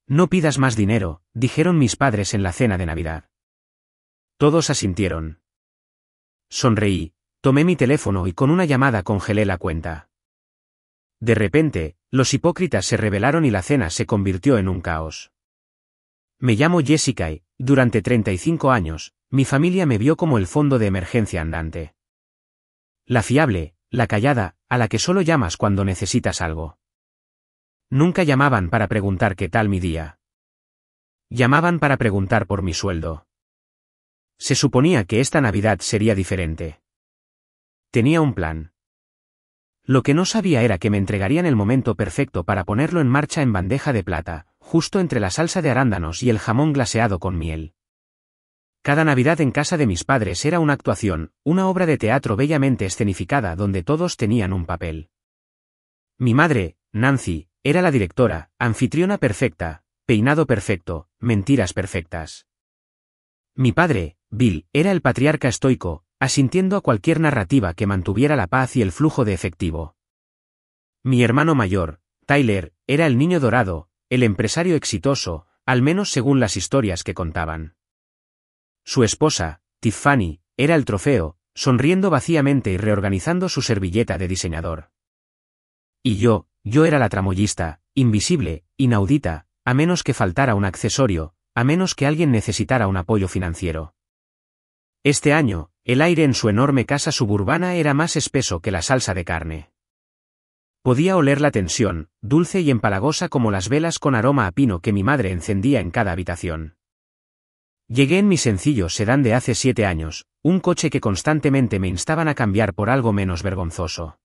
No pidas más dinero, dijeron mis padres en la cena de Navidad. Todos asintieron. Sonreí, tomé mi teléfono y con una llamada congelé la cuenta. De repente, los hipócritas se rebelaron y la cena se convirtió en un caos. Me llamo Jessica y, durante 35 años, mi familia me vio como el fondo de emergencia andante. La fiable, la callada, a la que solo llamas cuando necesitas algo. Nunca llamaban para preguntar qué tal mi día. Llamaban para preguntar por mi sueldo. Se suponía que esta Navidad sería diferente. Tenía un plan. Lo que no sabía era que me entregarían el momento perfecto para ponerlo en marcha en bandeja de plata, justo entre la salsa de arándanos y el jamón glaseado con miel. Cada Navidad en casa de mis padres era una actuación, una obra de teatro bellamente escenificada donde todos tenían un papel. Mi madre, Nancy, era la directora, anfitriona perfecta, peinado perfecto, mentiras perfectas. Mi padre, Bill, era el patriarca estoico, asintiendo a cualquier narrativa que mantuviera la paz y el flujo de efectivo. Mi hermano mayor, Tyler, era el niño dorado, el empresario exitoso, al menos según las historias que contaban. Su esposa, Tiffany, era el trofeo, sonriendo vacíamente y reorganizando su servilleta de diseñador. Y yo era la tramoyista, invisible, inaudita, a menos que faltara un accesorio, a menos que alguien necesitara un apoyo financiero. Este año, el aire en su enorme casa suburbana era más espeso que la salsa de carne. Podía oler la tensión, dulce y empalagosa como las velas con aroma a pino que mi madre encendía en cada habitación. Llegué en mi sencillo sedán de hace 7 años, un coche que constantemente me instaban a cambiar por algo menos vergonzoso.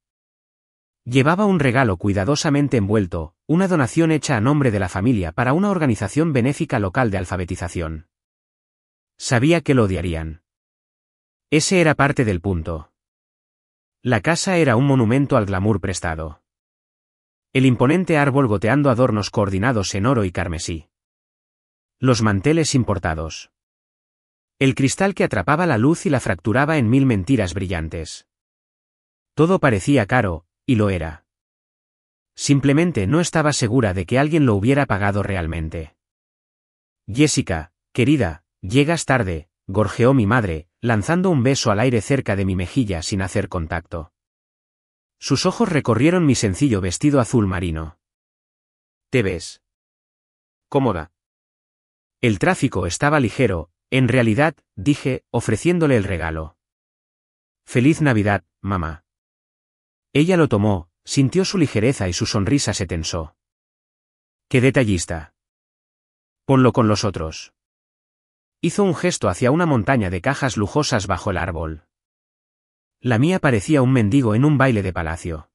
Llevaba un regalo cuidadosamente envuelto, una donación hecha a nombre de la familia para una organización benéfica local de alfabetización. Sabía que lo odiarían. Ese era parte del punto. La casa era un monumento al glamour prestado. El imponente árbol goteando adornos coordinados en oro y carmesí. Los manteles importados. El cristal que atrapaba la luz y la fracturaba en 1000 mentiras brillantes. Todo parecía caro, y lo era. Simplemente no estaba segura de que alguien lo hubiera pagado realmente. Jessica, querida, llegas tarde, gorjeó mi madre, lanzando un beso al aire cerca de mi mejilla sin hacer contacto. Sus ojos recorrieron mi sencillo vestido azul marino. ¿Te ves cómoda? El tráfico estaba ligero, en realidad, dije, ofreciéndole el regalo. Feliz Navidad, mamá. Ella lo tomó, sintió su ligereza y su sonrisa se tensó. ¡Qué detallista! Ponlo con los otros. Hizo un gesto hacia una montaña de cajas lujosas bajo el árbol. La mía parecía un mendigo en un baile de palacio.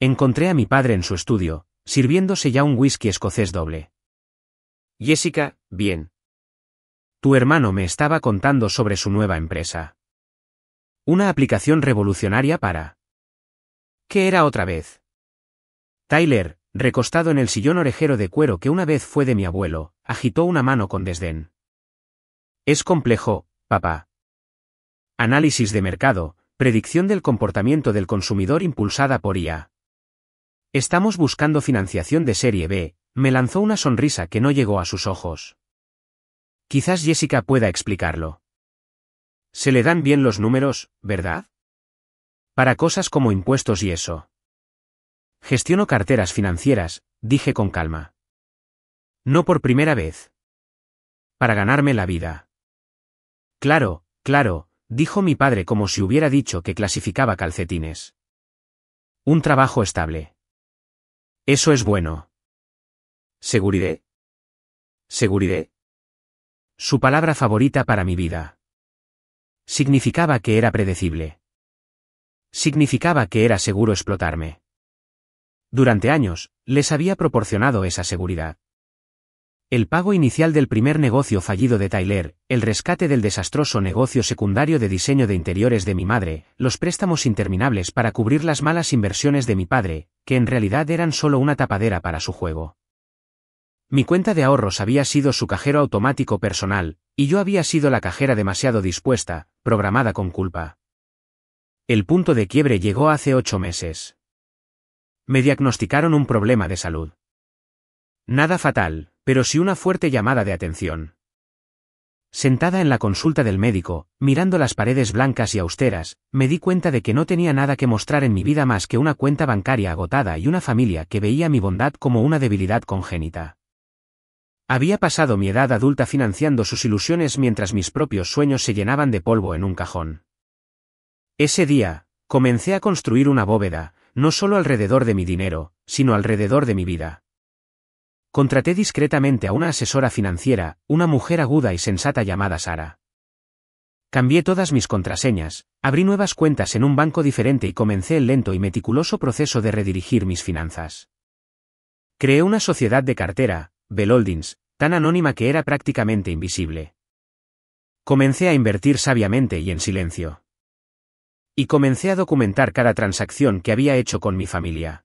Encontré a mi padre en su estudio, sirviéndose ya un whisky escocés doble. Jessica, bien. Tu hermano me estaba contando sobre su nueva empresa. Una aplicación revolucionaria para... ¿Qué era otra vez? Tyler, recostado en el sillón orejero de cuero que una vez fue de mi abuelo, agitó una mano con desdén. Es complejo, papá. Análisis de mercado, predicción del comportamiento del consumidor impulsada por IA. Estamos buscando financiación de serie B, me lanzó una sonrisa que no llegó a sus ojos. Quizás Jessica pueda explicarlo. Se le dan bien los números, ¿verdad? Para cosas como impuestos y eso. Gestiono carteras financieras, dije con calma. No por primera vez. Para ganarme la vida. Claro, claro, dijo mi padre como si hubiera dicho que clasificaba calcetines. Un trabajo estable. Eso es bueno. ¿Seguridad? ¿Seguridad? Su palabra favorita para mi vida. Significaba que era predecible. Significaba que era seguro explotarme. Durante años, les había proporcionado esa seguridad. El pago inicial del primer negocio fallido de Tyler, el rescate del desastroso negocio secundario de diseño de interiores de mi madre, los préstamos interminables para cubrir las malas inversiones de mi padre, que en realidad eran solo una tapadera para su juego. Mi cuenta de ahorros había sido su cajero automático personal, y yo había sido la cajera demasiado dispuesta, programada con culpa. El punto de quiebre llegó hace 8 meses. Me diagnosticaron un problema de salud. Nada fatal. pero sí una fuerte llamada de atención. Sentada en la consulta del médico, mirando las paredes blancas y austeras, me di cuenta de que no tenía nada que mostrar en mi vida más que una cuenta bancaria agotada y una familia que veía mi bondad como una debilidad congénita. Había pasado mi edad adulta financiando sus ilusiones mientras mis propios sueños se llenaban de polvo en un cajón. Ese día, comencé a construir una bóveda, no solo alrededor de mi dinero, sino alrededor de mi vida. Contraté discretamente a una asesora financiera, una mujer aguda y sensata llamada Sara. Cambié todas mis contraseñas, abrí nuevas cuentas en un banco diferente y comencé el lento y meticuloso proceso de redirigir mis finanzas. Creé una sociedad de cartera, Bell Holdings, tan anónima que era prácticamente invisible. Comencé a invertir sabiamente y en silencio. Y comencé a documentar cada transacción que había hecho con mi familia.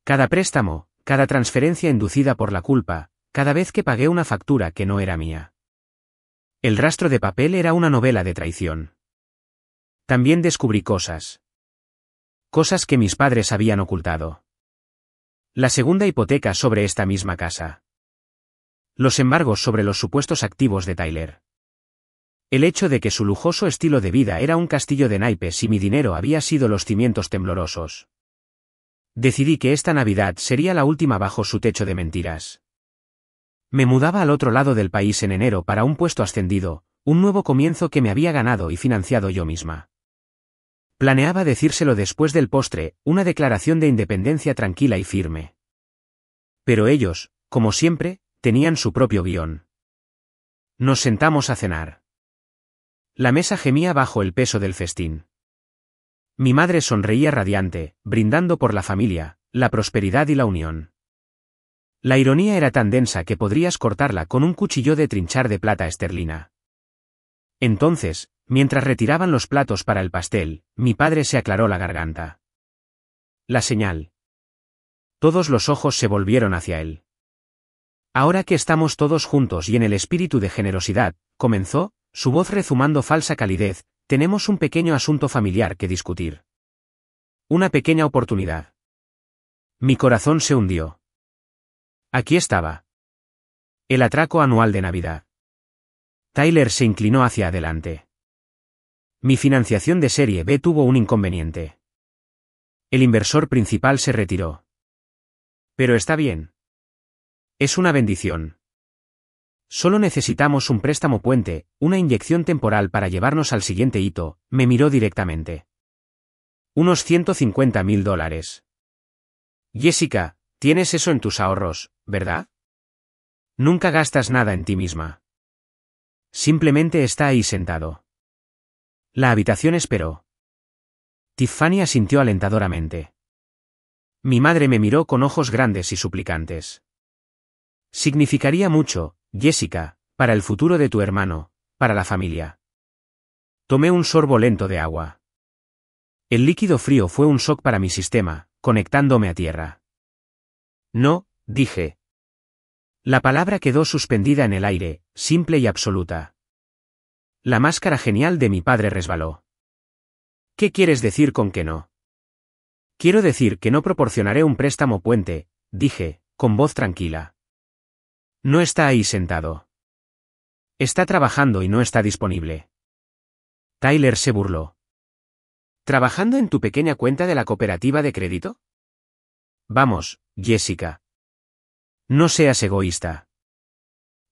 Cada préstamo, cada transferencia inducida por la culpa, cada vez que pagué una factura que no era mía. El rastro de papel era una novela de traición. También descubrí cosas. Cosas que mis padres habían ocultado. La segunda hipoteca sobre esta misma casa. Los embargos sobre los supuestos activos de Tyler. El hecho de que su lujoso estilo de vida era un castillo de naipes y mi dinero había sido los cimientos temblorosos. Decidí que esta Navidad sería la última bajo su techo de mentiras. Me mudaba al otro lado del país en enero para un puesto ascendido, un nuevo comienzo que me había ganado y financiado yo misma. Planeaba decírselo después del postre, una declaración de independencia tranquila y firme. Pero ellos, como siempre, tenían su propio guión. Nos sentamos a cenar. La mesa gemía bajo el peso del festín. Mi madre sonreía radiante, brindando por la familia, la prosperidad y la unión. La ironía era tan densa que podrías cortarla con un cuchillo de trinchar de plata esterlina. Entonces, mientras retiraban los platos para el pastel, mi padre se aclaró la garganta. La señal. Todos los ojos se volvieron hacia él. Ahora que estamos todos juntos y en el espíritu de generosidad, comenzó, su voz rezumando falsa calidez, tenemos un pequeño asunto familiar que discutir. Una pequeña oportunidad. Mi corazón se hundió. Aquí estaba. El atraco anual de Navidad. Tyler se inclinó hacia adelante. Mi financiación de serie B tuvo un inconveniente. El inversor principal se retiró. Pero está bien. Es una bendición. Solo necesitamos un préstamo puente, una inyección temporal para llevarnos al siguiente hito, me miró directamente. Unos $150.000. Jessica, tienes eso en tus ahorros, ¿verdad? Nunca gastas nada en ti misma. Simplemente está ahí sentado. La habitación esperó. Tiffany asintió alentadoramente. Mi madre me miró con ojos grandes y suplicantes. Significaría mucho, Jessica, para el futuro de tu hermano, para la familia. Tomé un sorbo lento de agua. El líquido frío fue un shock para mi sistema, conectándome a tierra. No, dije. La palabra quedó suspendida en el aire, simple y absoluta. La máscara genial de mi padre resbaló. ¿Qué quieres decir con que no? Quiero decir que no proporcionaré un préstamo puente, dije, con voz tranquila. No está ahí sentado. Está trabajando y no está disponible. Tyler se burló. ¿Trabajando en tu pequeña cuenta de la cooperativa de crédito? Vamos, Jessica. No seas egoísta.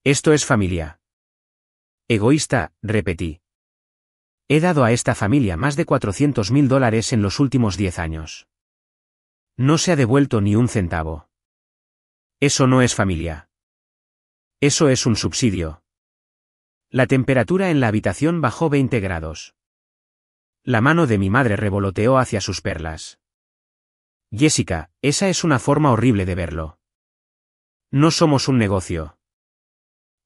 Esto es familia. Egoísta, repetí. He dado a esta familia más de $400.000 en los últimos 10 años. No se ha devuelto ni un centavo. Eso no es familia. Eso es un subsidio. La temperatura en la habitación bajó 20 grados. La mano de mi madre revoloteó hacia sus perlas. Jessica, esa es una forma horrible de verlo. No somos un negocio.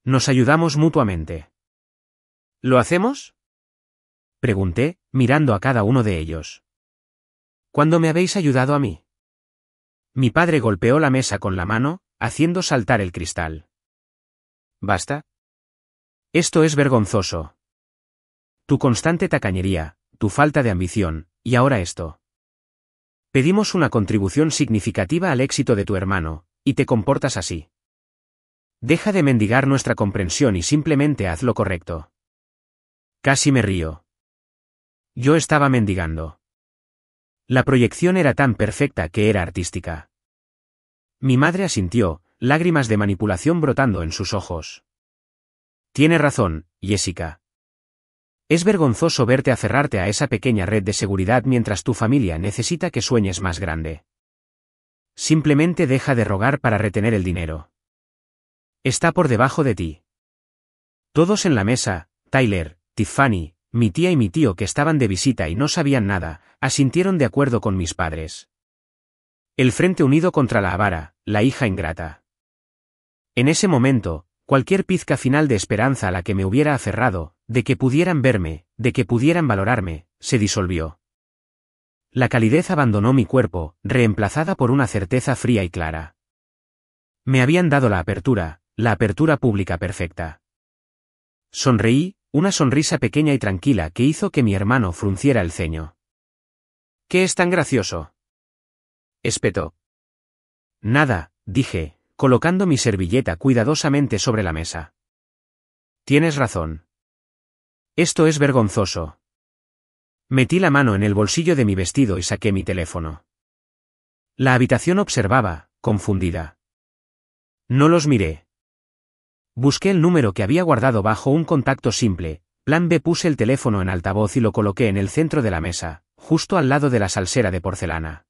Nos ayudamos mutuamente. ¿Lo hacemos? Pregunté, mirando a cada uno de ellos. ¿Cuándo me habéis ayudado a mí? Mi padre golpeó la mesa con la mano, haciendo saltar el cristal. ¿Basta? Esto es vergonzoso. Tu constante tacañería, tu falta de ambición, y ahora esto. Pedimos una contribución significativa al éxito de tu hermano, y te comportas así. Deja de mendigar nuestra comprensión y simplemente haz lo correcto. Casi me río. Yo estaba mendigando. La proyección era tan perfecta que era artística. Mi madre asintió, lágrimas de manipulación brotando en sus ojos. Tiene razón, Jessica. Es vergonzoso verte aferrarte a esa pequeña red de seguridad mientras tu familia necesita que sueñes más grande. Simplemente deja de rogar para retener el dinero. Está por debajo de ti. Todos en la mesa, Tyler, Tiffany, mi tía y mi tío que estaban de visita y no sabían nada, asintieron de acuerdo con mis padres. El frente unido contra la avara, la hija ingrata. En ese momento, cualquier pizca final de esperanza a la que me hubiera aferrado, de que pudieran verme, de que pudieran valorarme, se disolvió. La calidez abandonó mi cuerpo, reemplazada por una certeza fría y clara. Me habían dado la apertura pública perfecta. Sonreí, una sonrisa pequeña y tranquila que hizo que mi hermano frunciera el ceño. ¿Qué es tan gracioso?, espetó. Nada, dije, colocando mi servilleta cuidadosamente sobre la mesa. Tienes razón. Esto es vergonzoso. Metí la mano en el bolsillo de mi vestido y saqué mi teléfono. La habitación observaba, confundida. No los miré. Busqué el número que había guardado bajo un contacto simple, plan B. Puse el teléfono en altavoz y lo coloqué en el centro de la mesa, justo al lado de la salsera de porcelana.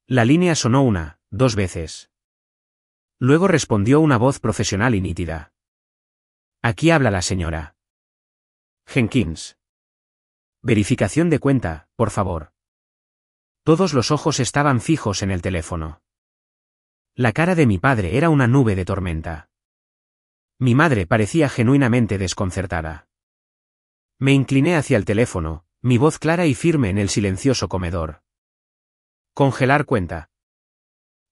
La línea sonó 2 veces. Luego respondió una voz profesional y nítida. Aquí habla la señora Jenkins. Verificación de cuenta, por favor. Todos los ojos estaban fijos en el teléfono. La cara de mi padre era una nube de tormenta. Mi madre parecía genuinamente desconcertada. Me incliné hacia el teléfono, mi voz clara y firme en el silencioso comedor. Congelar cuenta.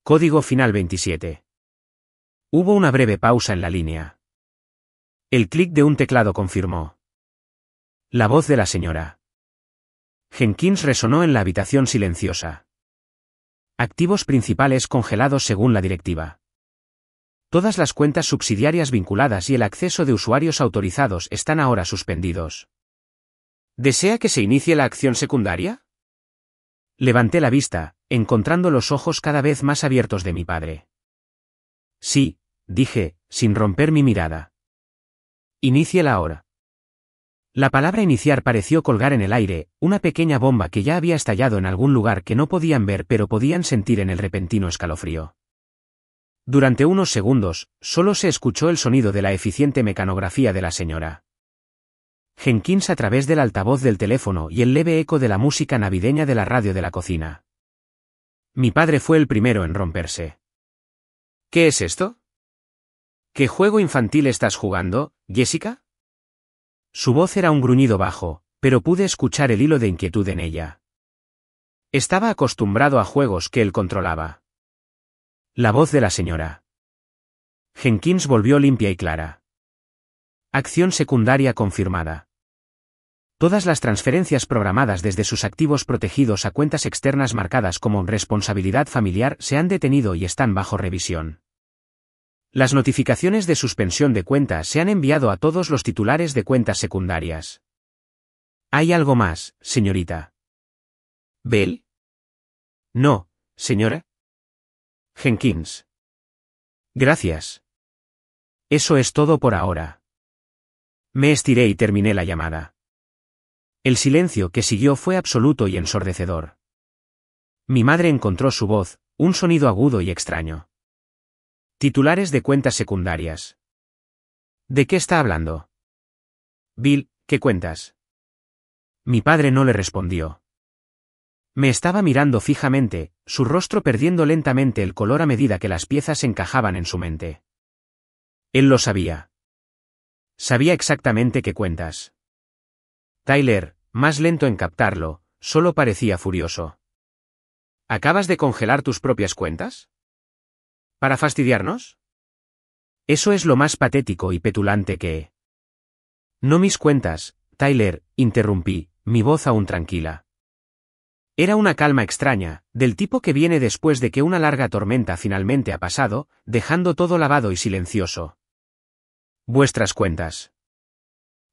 Código final 27. Hubo una breve pausa en la línea. El clic de un teclado confirmó. La voz de la señora Jenkins resonó en la habitación silenciosa. Activos principales congelados según la directiva. Todas las cuentas subsidiarias vinculadas y el acceso de usuarios autorizados están ahora suspendidos. ¿Desea que se inicie la acción secundaria? Levanté la vista, encontrando los ojos cada vez más abiertos de mi padre. Sí, dije, sin romper mi mirada. Iníciela ahora. La palabra iniciar pareció colgar en el aire, una pequeña bomba que ya había estallado en algún lugar que no podían ver pero podían sentir en el repentino escalofrío. Durante unos segundos, solo se escuchó el sonido de la eficiente mecanografía de la señora Jenkins a través del altavoz del teléfono y el leve eco de la música navideña de la radio de la cocina. Mi padre fue el primero en romperse. ¿Qué es esto? ¿Qué juego infantil estás jugando, Jessica? Su voz era un gruñido bajo, pero pude escuchar el hilo de inquietud en ella. Estaba acostumbrado a juegos que él controlaba. La voz de la señora Jenkins volvió limpia y clara. Acción secundaria confirmada. Todas las transferencias programadas desde sus activos protegidos a cuentas externas marcadas como responsabilidad familiar se han detenido y están bajo revisión. Las notificaciones de suspensión de cuentas se han enviado a todos los titulares de cuentas secundarias. ¿Hay algo más, señorita Bell? No, señora Jenkins. Gracias. Eso es todo por ahora. Me estiré y terminé la llamada. El silencio que siguió fue absoluto y ensordecedor. Mi madre encontró su voz, un sonido agudo y extraño. Titulares de cuentas secundarias. ¿De qué está hablando? Bill, ¿qué cuentas? Mi padre no le respondió. Me estaba mirando fijamente, su rostro perdiendo lentamente el color a medida que las piezas encajaban en su mente. Él lo sabía. Sabía exactamente qué cuentas. Tyler, más lento en captarlo, solo parecía furioso. ¿Acabas de congelar tus propias cuentas? ¿Para fastidiarnos? Eso es lo más patético y petulante que... No mis cuentas, Tyler, interrumpí, mi voz aún tranquila. Era una calma extraña, del tipo que viene después de que una larga tormenta finalmente ha pasado, dejando todo lavado y silencioso. Vuestras cuentas.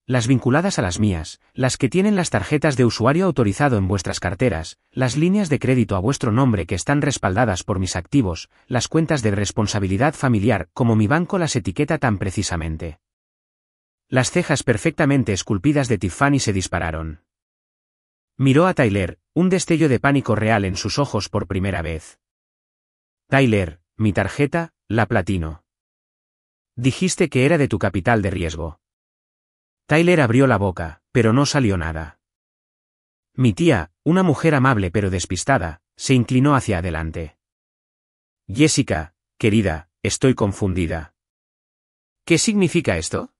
Las vinculadas a las mías, las que tienen las tarjetas de usuario autorizado en vuestras carteras, las líneas de crédito a vuestro nombre que están respaldadas por mis activos, las cuentas de responsabilidad familiar como mi banco las etiqueta tan precisamente. Las cejas perfectamente esculpidas de Tiffany se dispararon. Miró a Tyler, un destello de pánico real en sus ojos por primera vez. Tyler, mi tarjeta, la platino. Dijiste que era de tu capital de riesgo. Tyler abrió la boca, pero no salió nada. Mi tía, una mujer amable pero despistada, se inclinó hacia adelante. Jessica, querida, estoy confundida. ¿Qué significa esto?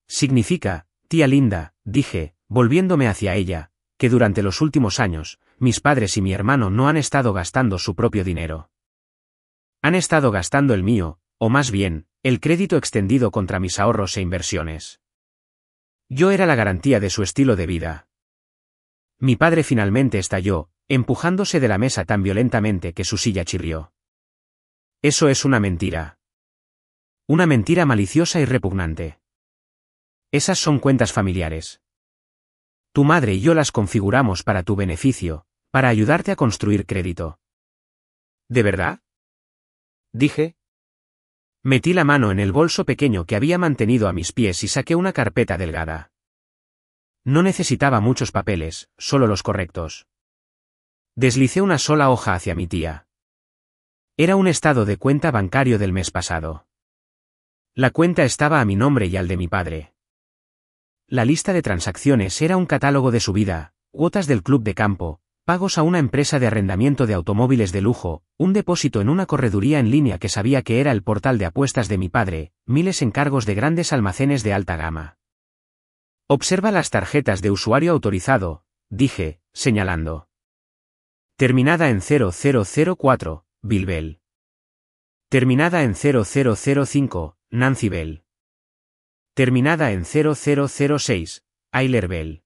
Significa, tía linda, dije, volviéndome hacia ella, que durante los últimos años, mis padres y mi hermano no han estado gastando su propio dinero. Han estado gastando el mío, o más bien, el crédito extendido contra mis ahorros e inversiones. Yo era la garantía de su estilo de vida. Mi padre finalmente estalló, empujándose de la mesa tan violentamente que su silla chirrió. Eso es una mentira. Una mentira maliciosa y repugnante. Esas son cuentas familiares. Tu madre y yo las configuramos para tu beneficio, para ayudarte a construir crédito. ¿De verdad? Dije. Metí la mano en el bolso pequeño que había mantenido a mis pies y saqué una carpeta delgada. No necesitaba muchos papeles, solo los correctos. Deslicé una sola hoja hacia mi tía. Era un estado de cuenta bancario del mes pasado. La cuenta estaba a mi nombre y al de mi padre. La lista de transacciones era un catálogo de su vida, cuotas del club de campo, pagos a una empresa de arrendamiento de automóviles de lujo, un depósito en una correduría en línea que sabía que era el portal de apuestas de mi padre, miles encargos de grandes almacenes de alta gama. Observa las tarjetas de usuario autorizado, dije, señalando. Terminada en 0004, Bill Bell. Terminada en 0005, Nancy Bell. Terminada en 0006, Ayler Bell.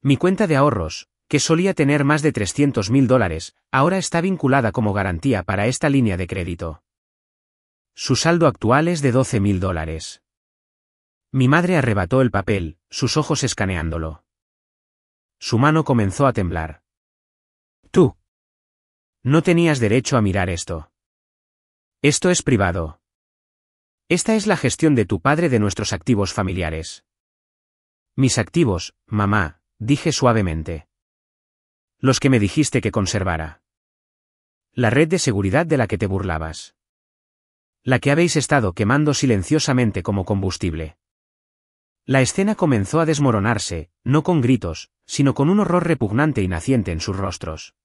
Mi cuenta de ahorros, que solía tener más de $300.000, ahora está vinculada como garantía para esta línea de crédito. Su saldo actual es de $12.000. Mi madre arrebató el papel, sus ojos escaneándolo. Su mano comenzó a temblar. Tú. No tenías derecho a mirar esto. Esto es privado. Esta es la gestión de tu padre de nuestros activos familiares. Mis activos, mamá, dije suavemente. Los que me dijiste que conservara. La red de seguridad de la que te burlabas. La que habéis estado quemando silenciosamente como combustible. La escena comenzó a desmoronarse, no con gritos, sino con un horror repugnante y naciente en sus rostros.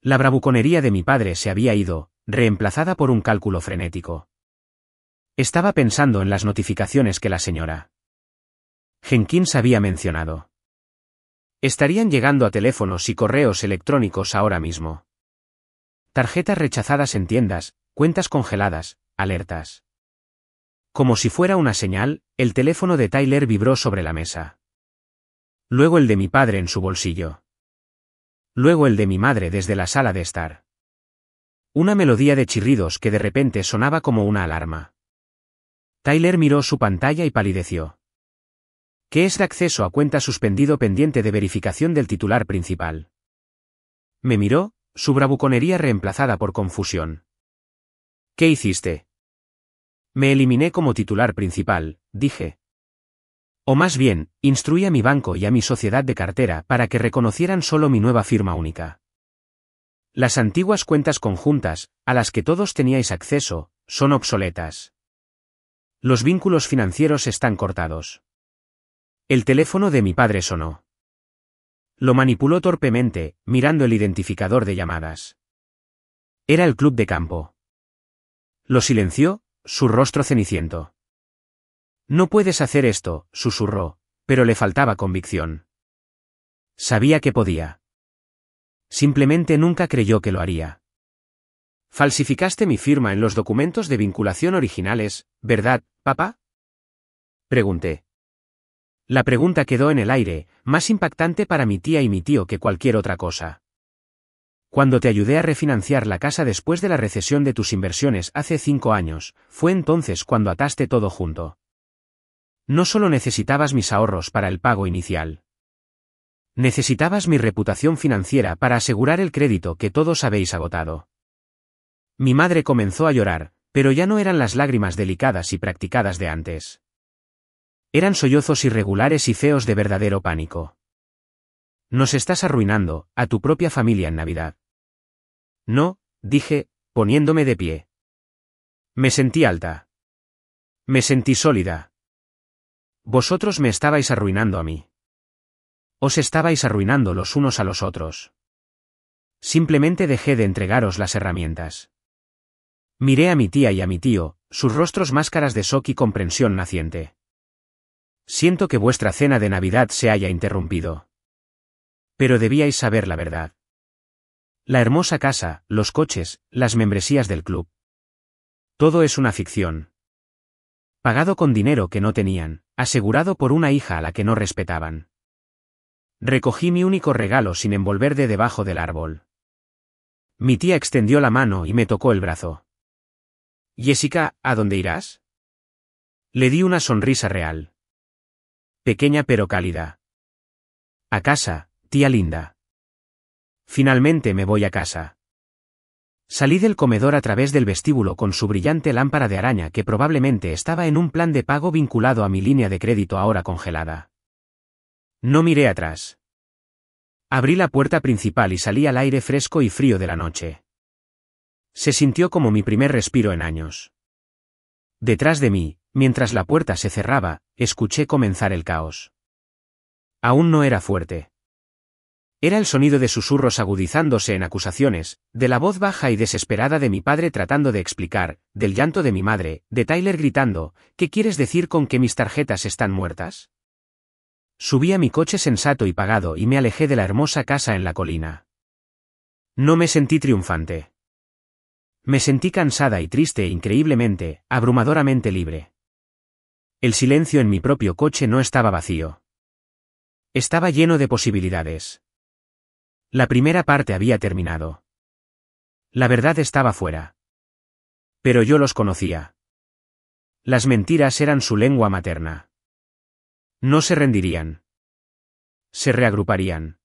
La bravuconería de mi padre se había ido, reemplazada por un cálculo frenético. Estaba pensando en las notificaciones que la señora Jenkins había mencionado. Estarían llegando a teléfonos y correos electrónicos ahora mismo. Tarjetas rechazadas en tiendas, cuentas congeladas, alertas. Como si fuera una señal, el teléfono de Tyler vibró sobre la mesa. Luego el de mi padre en su bolsillo. Luego el de mi madre desde la sala de estar. Una melodía de chirridos que de repente sonaba como una alarma. Tyler miró su pantalla y palideció. ¿Qué es de acceso a cuenta suspendido pendiente de verificación del titular principal? Me miró, su bravuconería reemplazada por confusión. ¿Qué hiciste? Me eliminé como titular principal, dije. O más bien, instruí a mi banco y a mi sociedad de cartera para que reconocieran solo mi nueva firma única. Las antiguas cuentas conjuntas, a las que todos teníais acceso, son obsoletas. Los vínculos financieros están cortados. El teléfono de mi padre sonó. Lo manipuló torpemente, mirando el identificador de llamadas. Era el club de campo. Lo silenció, su rostro ceniciento. No puedes hacer esto, susurró, pero le faltaba convicción. Sabía que podía. Simplemente nunca creyó que lo haría. Falsificaste mi firma en los documentos de vinculación originales, ¿verdad, papá? Pregunté. La pregunta quedó en el aire, más impactante para mi tía y mi tío que cualquier otra cosa. Cuando te ayudé a refinanciar la casa después de la recesión de tus inversiones hace 5 años, fue entonces cuando ataste todo junto. No solo necesitabas mis ahorros para el pago inicial. Necesitabas mi reputación financiera para asegurar el crédito que todos habéis agotado. Mi madre comenzó a llorar, pero ya no eran las lágrimas delicadas y practicadas de antes. Eran sollozos irregulares y feos de verdadero pánico. Nos estás arruinando, a tu propia familia en Navidad. No, dije, poniéndome de pie. Me sentí alta. Me sentí sólida. Vosotros me estabais arruinando a mí. Os estabais arruinando los unos a los otros. Simplemente dejé de entregaros las herramientas. Miré a mi tía y a mi tío, sus rostros máscaras de shock y comprensión naciente. Siento que vuestra cena de Navidad se haya interrumpido. Pero debíais saber la verdad. La hermosa casa, los coches, las membresías del club. Todo es una ficción. Pagado con dinero que no tenían, asegurado por una hija a la que no respetaban. Recogí mi único regalo sin envolver de debajo del árbol. Mi tía extendió la mano y me tocó el brazo. Jessica, ¿a dónde irás? Le di una sonrisa real. Pequeña pero cálida. A casa, tía linda. Finalmente me voy a casa. Salí del comedor a través del vestíbulo con su brillante lámpara de araña que probablemente estaba en un plan de pago vinculado a mi línea de crédito ahora congelada. No miré atrás. Abrí la puerta principal y salí al aire fresco y frío de la noche. Se sintió como mi primer respiro en años. Detrás de mí, mientras la puerta se cerraba, escuché comenzar el caos. Aún no era fuerte. Era el sonido de susurros agudizándose en acusaciones, de la voz baja y desesperada de mi padre tratando de explicar, del llanto de mi madre, de Tyler gritando, ¿qué quieres decir con que mis tarjetas están muertas? Subí a mi coche sensato y pagado y me alejé de la hermosa casa en la colina. No me sentí triunfante. Me sentí cansada y triste e increíblemente, abrumadoramente libre. El silencio en mi propio coche no estaba vacío. Estaba lleno de posibilidades. La primera parte había terminado. La verdad estaba fuera. Pero yo los conocía. Las mentiras eran su lengua materna. No se rendirían. Se reagruparían.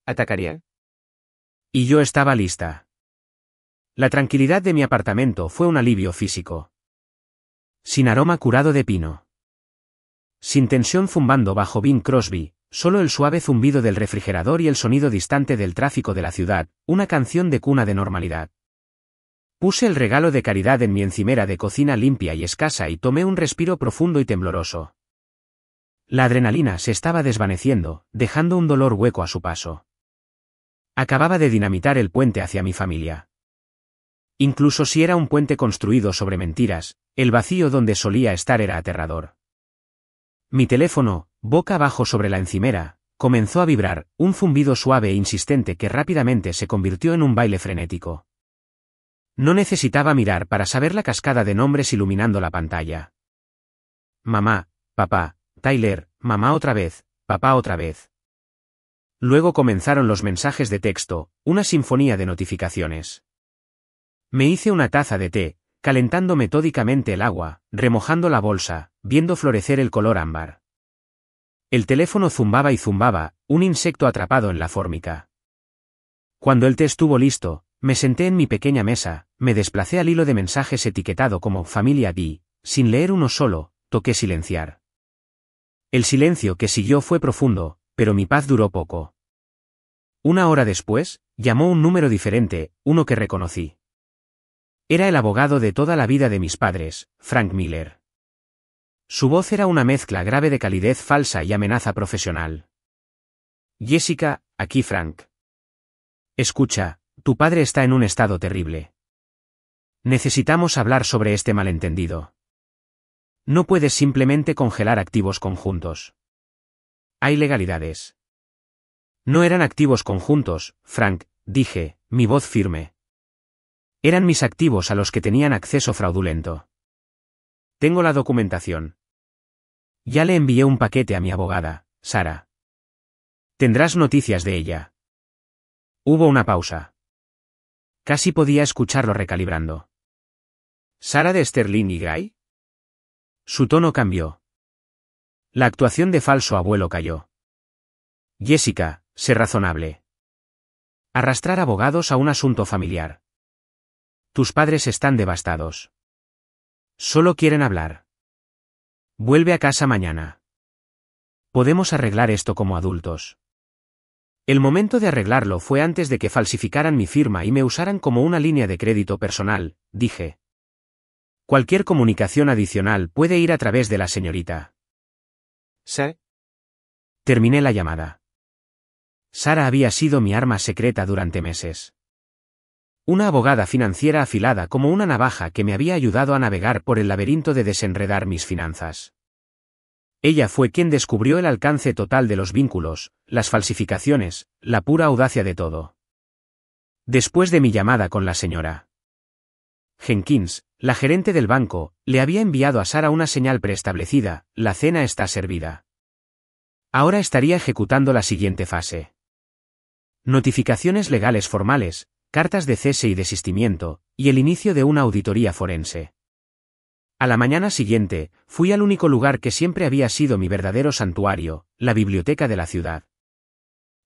¿Atacarían? Y yo estaba lista. La tranquilidad de mi apartamento fue un alivio físico. Sin aroma curado de pino. Sin tensión zumbando bajo Bing Crosby, solo el suave zumbido del refrigerador y el sonido distante del tráfico de la ciudad, una canción de cuna de normalidad. Puse el regalo de caridad en mi encimera de cocina limpia y escasa y tomé un respiro profundo y tembloroso. La adrenalina se estaba desvaneciendo, dejando un dolor hueco a su paso. Acababa de dinamitar el puente hacia mi familia. Incluso si era un puente construido sobre mentiras, el vacío donde solía estar era aterrador. Mi teléfono, boca abajo sobre la encimera, comenzó a vibrar, un zumbido suave e insistente que rápidamente se convirtió en un baile frenético. No necesitaba mirar para saber la cascada de nombres iluminando la pantalla. Mamá, papá, Tyler, mamá otra vez, papá otra vez. Luego comenzaron los mensajes de texto, una sinfonía de notificaciones. Me hice una taza de té, calentando metódicamente el agua, remojando la bolsa, viendo florecer el color ámbar. El teléfono zumbaba y zumbaba, un insecto atrapado en la fórmica. Cuando el té estuvo listo, me senté en mi pequeña mesa, me desplacé al hilo de mensajes etiquetado como Familia D, sin leer uno solo, toqué silenciar. El silencio que siguió fue profundo, pero mi paz duró poco. Una hora después, llamó un número diferente, uno que reconocí. Era el abogado de toda la vida de mis padres, Frank Miller. Su voz era una mezcla grave de calidez falsa y amenaza profesional. Jessica, aquí Frank. Escucha, tu padre está en un estado terrible. Necesitamos hablar sobre este malentendido. No puedes simplemente congelar activos conjuntos. Hay legalidades. No eran activos conjuntos, Frank, dije, mi voz firme. Eran mis activos a los que tenían acceso fraudulento. Tengo la documentación. Ya le envié un paquete a mi abogada, Sara. ¿Tendrás noticias de ella? Hubo una pausa. Casi podía escucharlo recalibrando. ¿Sara de Sterling y Gray? Su tono cambió. La actuación de falso abuelo cayó. Jessica, sé razonable. Arrastrar abogados a un asunto familiar. Tus padres están devastados. Solo quieren hablar. Vuelve a casa mañana. Podemos arreglar esto como adultos. El momento de arreglarlo fue antes de que falsificaran mi firma y me usaran como una línea de crédito personal, dije. Cualquier comunicación adicional puede ir a través de la señorita. ¿Sí? Terminé la llamada. Sara había sido mi arma secreta durante meses. Una abogada financiera afilada como una navaja que me había ayudado a navegar por el laberinto de desenredar mis finanzas. Ella fue quien descubrió el alcance total de los vínculos, las falsificaciones, la pura audacia de todo. Después de mi llamada con la señora Jenkins, la gerente del banco, le había enviado a Sara una señal preestablecida: la cena está servida. Ahora estaría ejecutando la siguiente fase. Notificaciones legales formales, cartas de cese y desistimiento, y el inicio de una auditoría forense. A la mañana siguiente, fui al único lugar que siempre había sido mi verdadero santuario, la biblioteca de la ciudad.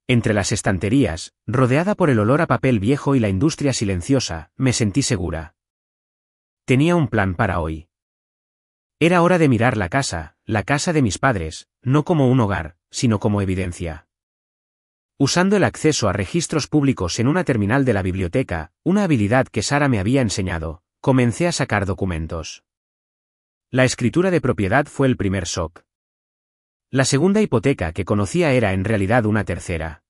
Entre las estanterías, rodeada por el olor a papel viejo y la industria silenciosa, me sentí segura. Tenía un plan para hoy. Era hora de mirar la casa de mis padres, no como un hogar, sino como evidencia. Usando el acceso a registros públicos en una terminal de la biblioteca, una habilidad que Sara me había enseñado, comencé a sacar documentos. La escritura de propiedad fue el primer shock. La segunda hipoteca que conocía era en realidad una tercera.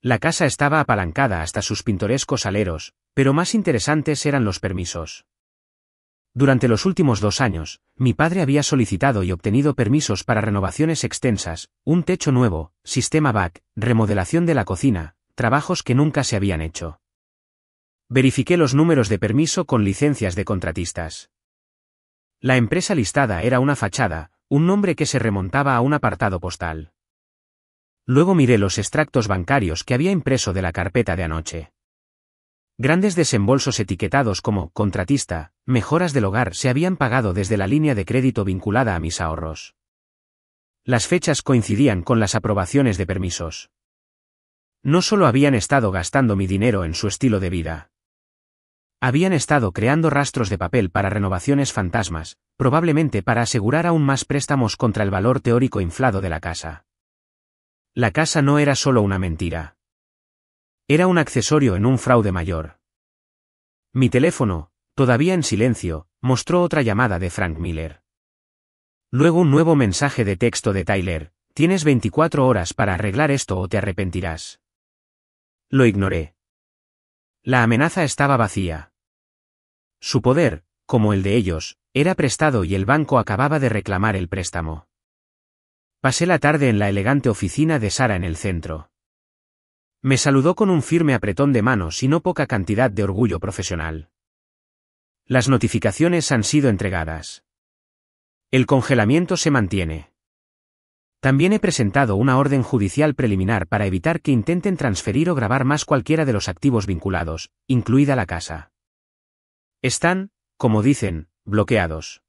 La casa estaba apalancada hasta sus pintorescos aleros, pero más interesantes eran los permisos. Durante los últimos 2 años, mi padre había solicitado y obtenido permisos para renovaciones extensas, un techo nuevo, sistema BAC, remodelación de la cocina, trabajos que nunca se habían hecho. Verifiqué los números de permiso con licencias de contratistas. La empresa listada era una fachada, un nombre que se remontaba a un apartado postal. Luego miré los extractos bancarios que había impreso de la carpeta de anoche. Grandes desembolsos etiquetados como contratista, mejoras del hogar se habían pagado desde la línea de crédito vinculada a mis ahorros. Las fechas coincidían con las aprobaciones de permisos. No solo habían estado gastando mi dinero en su estilo de vida. Habían estado creando rastros de papel para renovaciones fantasmas, probablemente para asegurar aún más préstamos contra el valor teórico inflado de la casa. La casa no era solo una mentira. Era un accesorio en un fraude mayor. Mi teléfono, todavía en silencio, mostró otra llamada de Frank Miller. Luego un nuevo mensaje de texto de Tyler: tienes 24 horas para arreglar esto o te arrepentirás. Lo ignoré. La amenaza estaba vacía. Su poder, como el de ellos, era prestado y el banco acababa de reclamar el préstamo. Pasé la tarde en la elegante oficina de Sara en el centro. Me saludó con un firme apretón de manos y no poca cantidad de orgullo profesional. Las notificaciones han sido entregadas. El congelamiento se mantiene. También he presentado una orden judicial preliminar para evitar que intenten transferir o grabar más cualquiera de los activos vinculados, incluida la casa. Están, como dicen, bloqueados.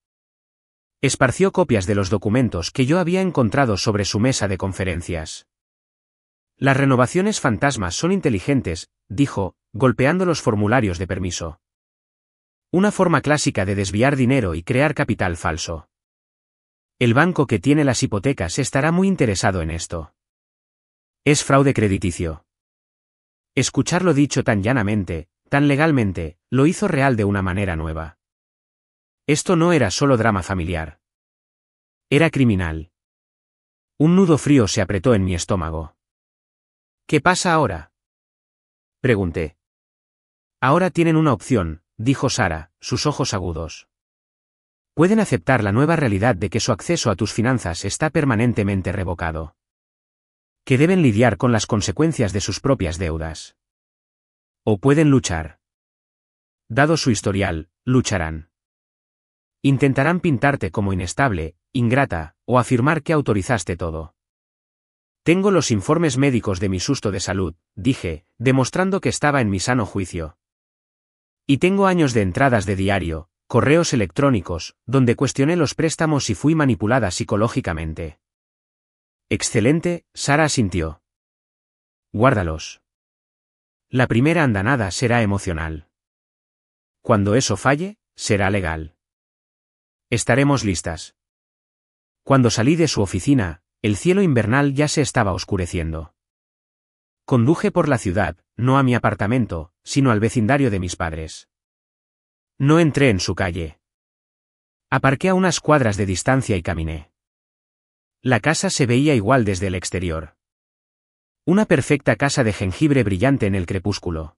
Esparció copias de los documentos que yo había encontrado sobre su mesa de conferencias. Las renovaciones fantasmas son inteligentes, dijo, golpeando los formularios de permiso. Una forma clásica de desviar dinero y crear capital falso. El banco que tiene las hipotecas estará muy interesado en esto. Es fraude crediticio. Escucharlo dicho tan llanamente, tan legalmente, lo hizo real de una manera nueva. Esto no era solo drama familiar. Era criminal. Un nudo frío se apretó en mi estómago. ¿Qué pasa ahora?, pregunté. Ahora tienen una opción, dijo Sara, sus ojos agudos. Pueden aceptar la nueva realidad de que su acceso a tus finanzas está permanentemente revocado. Que deben lidiar con las consecuencias de sus propias deudas. O pueden luchar. Dado su historial, lucharán. Intentarán pintarte como inestable, ingrata, o afirmar que autorizaste todo. Tengo los informes médicos de mi susto de salud, dije, demostrando que estaba en mi sano juicio. Y tengo años de entradas de diario, correos electrónicos, donde cuestioné los préstamos y fui manipulada psicológicamente. Excelente, Sara asintió. Guárdalos. La primera andanada será emocional. Cuando eso falle, será legal. Estaremos listas. Cuando salí de su oficina, el cielo invernal ya se estaba oscureciendo. Conduje por la ciudad, no a mi apartamento, sino al vecindario de mis padres. No entré en su calle. Aparqué a unas cuadras de distancia y caminé. La casa se veía igual desde el exterior. Una perfecta casa de jengibre brillante en el crepúsculo.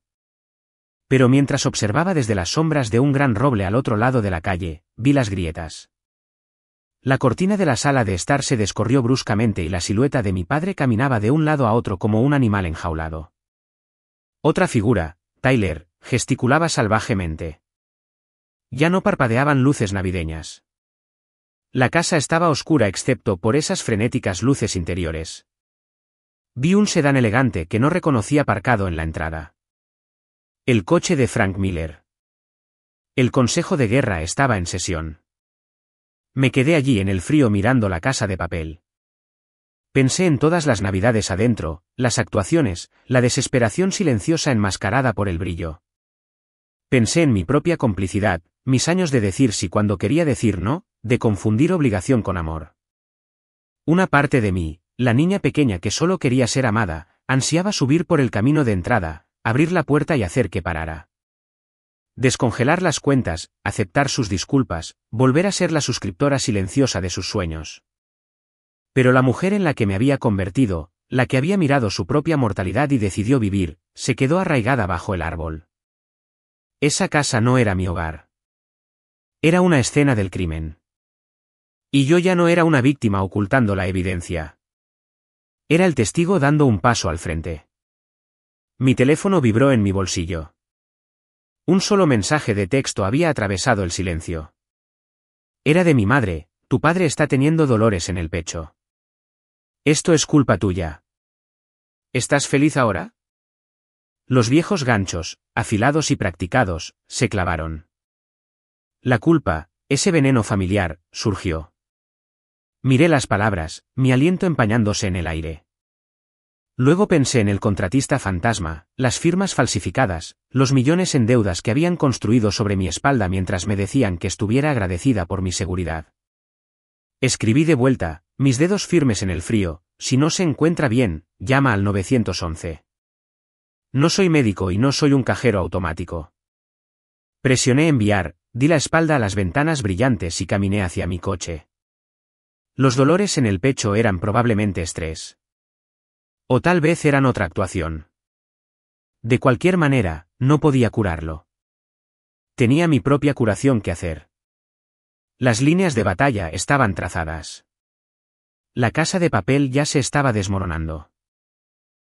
Pero mientras observaba desde las sombras de un gran roble al otro lado de la calle, vi las grietas. La cortina de la sala de estar se descorrió bruscamente y la silueta de mi padre caminaba de un lado a otro como un animal enjaulado. Otra figura, Tyler, gesticulaba salvajemente. Ya no parpadeaban luces navideñas. La casa estaba oscura excepto por esas frenéticas luces interiores. Vi un sedán elegante que no reconocí aparcado en la entrada. El coche de Frank Miller. El consejo de guerra estaba en sesión. Me quedé allí en el frío mirando La Casa de Papel. Pensé en todas las navidades adentro, las actuaciones, la desesperación silenciosa enmascarada por el brillo. Pensé en mi propia complicidad, mis años de decir sí cuando quería decir no, de confundir obligación con amor. Una parte de mí, la niña pequeña que solo quería ser amada, ansiaba subir por el camino de entrada, abrir la puerta y hacer que parara. Descongelar las cuentas, aceptar sus disculpas, volver a ser la suscriptora silenciosa de sus sueños. Pero la mujer en la que me había convertido, la que había mirado su propia mortalidad y decidió vivir, se quedó arraigada bajo el árbol. Esa casa no era mi hogar. Era una escena del crimen. Y yo ya no era una víctima ocultando la evidencia. Era el testigo dando un paso al frente. Mi teléfono vibró en mi bolsillo. Un solo mensaje de texto había atravesado el silencio. Era de mi madre: tu padre está teniendo dolores en el pecho. Esto es culpa tuya. ¿Estás feliz ahora? Los viejos ganchos, afilados y practicados, se clavaron. La culpa, ese veneno familiar, surgió. Miré las palabras, mi aliento empañándose en el aire. Luego pensé en el contratista fantasma, las firmas falsificadas, los millones en deudas que habían construido sobre mi espalda mientras me decían que estuviera agradecida por mi seguridad. Escribí de vuelta, mis dedos firmes en el frío: si no se encuentra bien, llama al 911. No soy médico y no soy un cajero automático. Presioné enviar, di la espalda a las ventanas brillantes y caminé hacia mi coche. Los dolores en el pecho eran probablemente estrés. O tal vez eran otra actuación. De cualquier manera, no podía curarlo. Tenía mi propia curación que hacer. Las líneas de batalla estaban trazadas. La casa de papel ya se estaba desmoronando.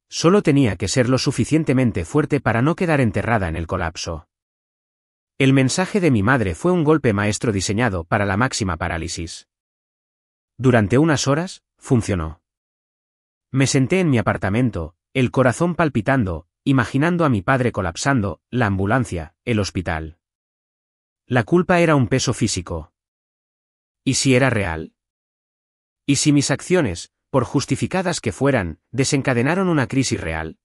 Solo tenía que ser lo suficientemente fuerte para no quedar enterrada en el colapso. El mensaje de mi madre fue un golpe maestro diseñado para la máxima parálisis. Durante unas horas, funcionó. Me senté en mi apartamento, el corazón palpitando, imaginando a mi padre colapsando, la ambulancia, el hospital. La culpa era un peso físico. ¿Y si era real? ¿Y si mis acciones, por justificadas que fueran, desencadenaron una crisis real?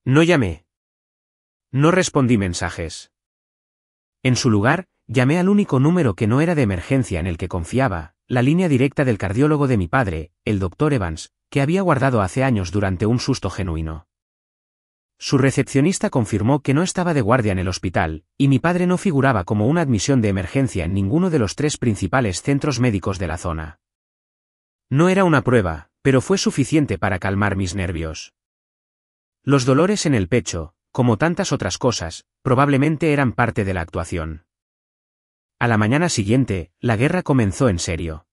No llamé. No respondí mensajes. En su lugar, llamé al único número que no era de emergencia en el que confiaba, la línea directa del cardiólogo de mi padre, el Dr. Evans, que había guardado hace años durante un susto genuino. Su recepcionista confirmó que no estaba de guardia en el hospital, y mi padre no figuraba como una admisión de emergencia en ninguno de los 3 principales centros médicos de la zona. No era una prueba, pero fue suficiente para calmar mis nervios. Los dolores en el pecho, como tantas otras cosas, probablemente eran parte de la actuación. A la mañana siguiente, la guerra comenzó en serio.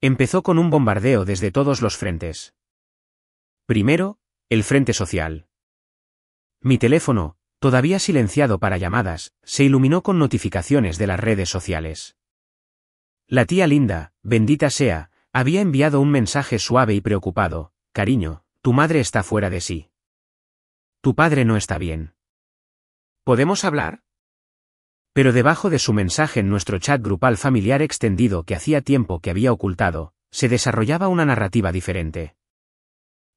Empezó con un bombardeo desde todos los frentes. Primero, el frente social. Mi teléfono, todavía silenciado para llamadas, se iluminó con notificaciones de las redes sociales. La tía Linda, bendita sea, había enviado un mensaje suave y preocupado: cariño, tu madre está fuera de sí. Tu padre no está bien. ¿Podemos hablar? Pero debajo de su mensaje en nuestro chat grupal familiar extendido que hacía tiempo que había ocultado, se desarrollaba una narrativa diferente.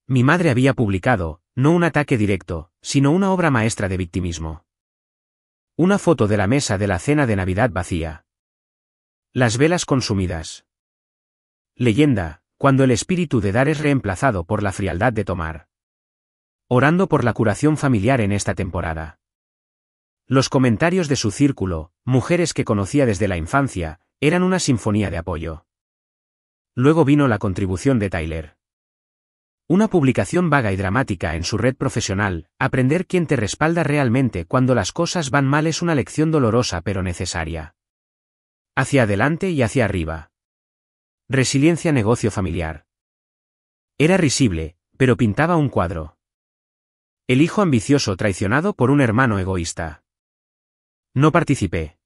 Mi madre había publicado, no un ataque directo, sino una obra maestra de victimismo. Una foto de la mesa de la cena de Navidad vacía. Las velas consumidas. Leyenda: cuando el espíritu de dar es reemplazado por la frialdad de tomar. Orando por la curación familiar en esta temporada. Los comentarios de su círculo, mujeres que conocía desde la infancia, eran una sinfonía de apoyo. Luego vino la contribución de Tyler. Una publicación vaga y dramática en su red profesional: aprender quién te respalda realmente cuando las cosas van mal es una lección dolorosa pero necesaria. Hacia adelante y hacia arriba. Resiliencia negocio familiar. Era risible, pero pintaba un cuadro. El hijo ambicioso traicionado por un hermano egoísta. No participé.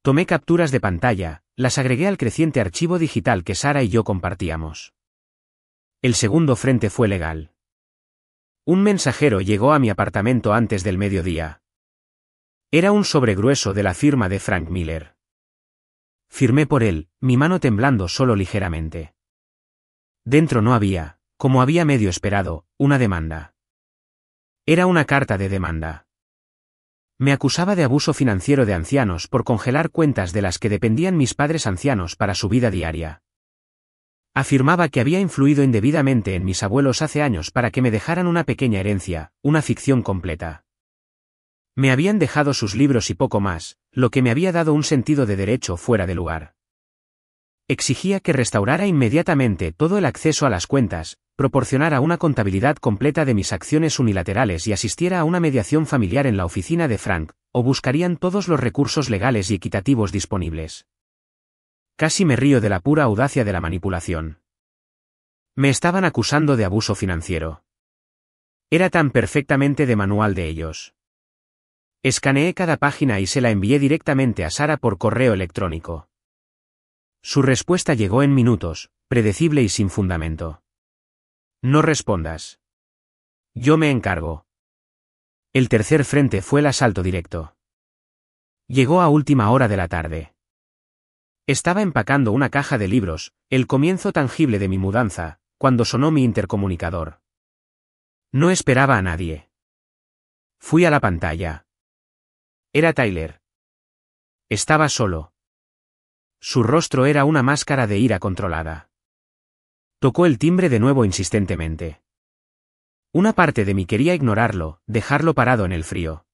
Tomé capturas de pantalla, las agregué al creciente archivo digital que Sara y yo compartíamos. El segundo frente fue legal. Un mensajero llegó a mi apartamento antes del mediodía. Era un sobre grueso de la firma de Frank Miller. Firmé por él, mi mano temblando solo ligeramente. Dentro no había, como había medio esperado, una demanda. Era una carta de demanda. Me acusaba de abuso financiero de ancianos por congelar cuentas de las que dependían mis padres ancianos para su vida diaria. Afirmaba que había influido indebidamente en mis abuelos hace años para que me dejaran una pequeña herencia, una ficción completa. Me habían dejado sus libros y poco más, lo que me había dado un sentido de derecho fuera de lugar. Exigía que restaurara inmediatamente todo el acceso a las cuentas, proporcionara una contabilidad completa de mis acciones unilaterales y asistiera a una mediación familiar en la oficina de Frank, o buscarían todos los recursos legales y equitativos disponibles. Casi me río de la pura audacia de la manipulación. Me estaban acusando de abuso financiero. Era tan perfectamente de manual de ellos. Escaneé cada página y se la envié directamente a Sara por correo electrónico. Su respuesta llegó en minutos, predecible y sin fundamento. No respondas. Yo me encargo. El tercer frente fue el asalto directo. Llegó a última hora de la tarde. Estaba empacando una caja de libros, el comienzo tangible de mi mudanza, cuando sonó mi intercomunicador. No esperaba a nadie. Fui a la pantalla. Era Tyler. Estaba solo. Su rostro era una máscara de ira controlada. Tocó el timbre de nuevo insistentemente. Una parte de mí quería ignorarlo, dejarlo parado en el frío.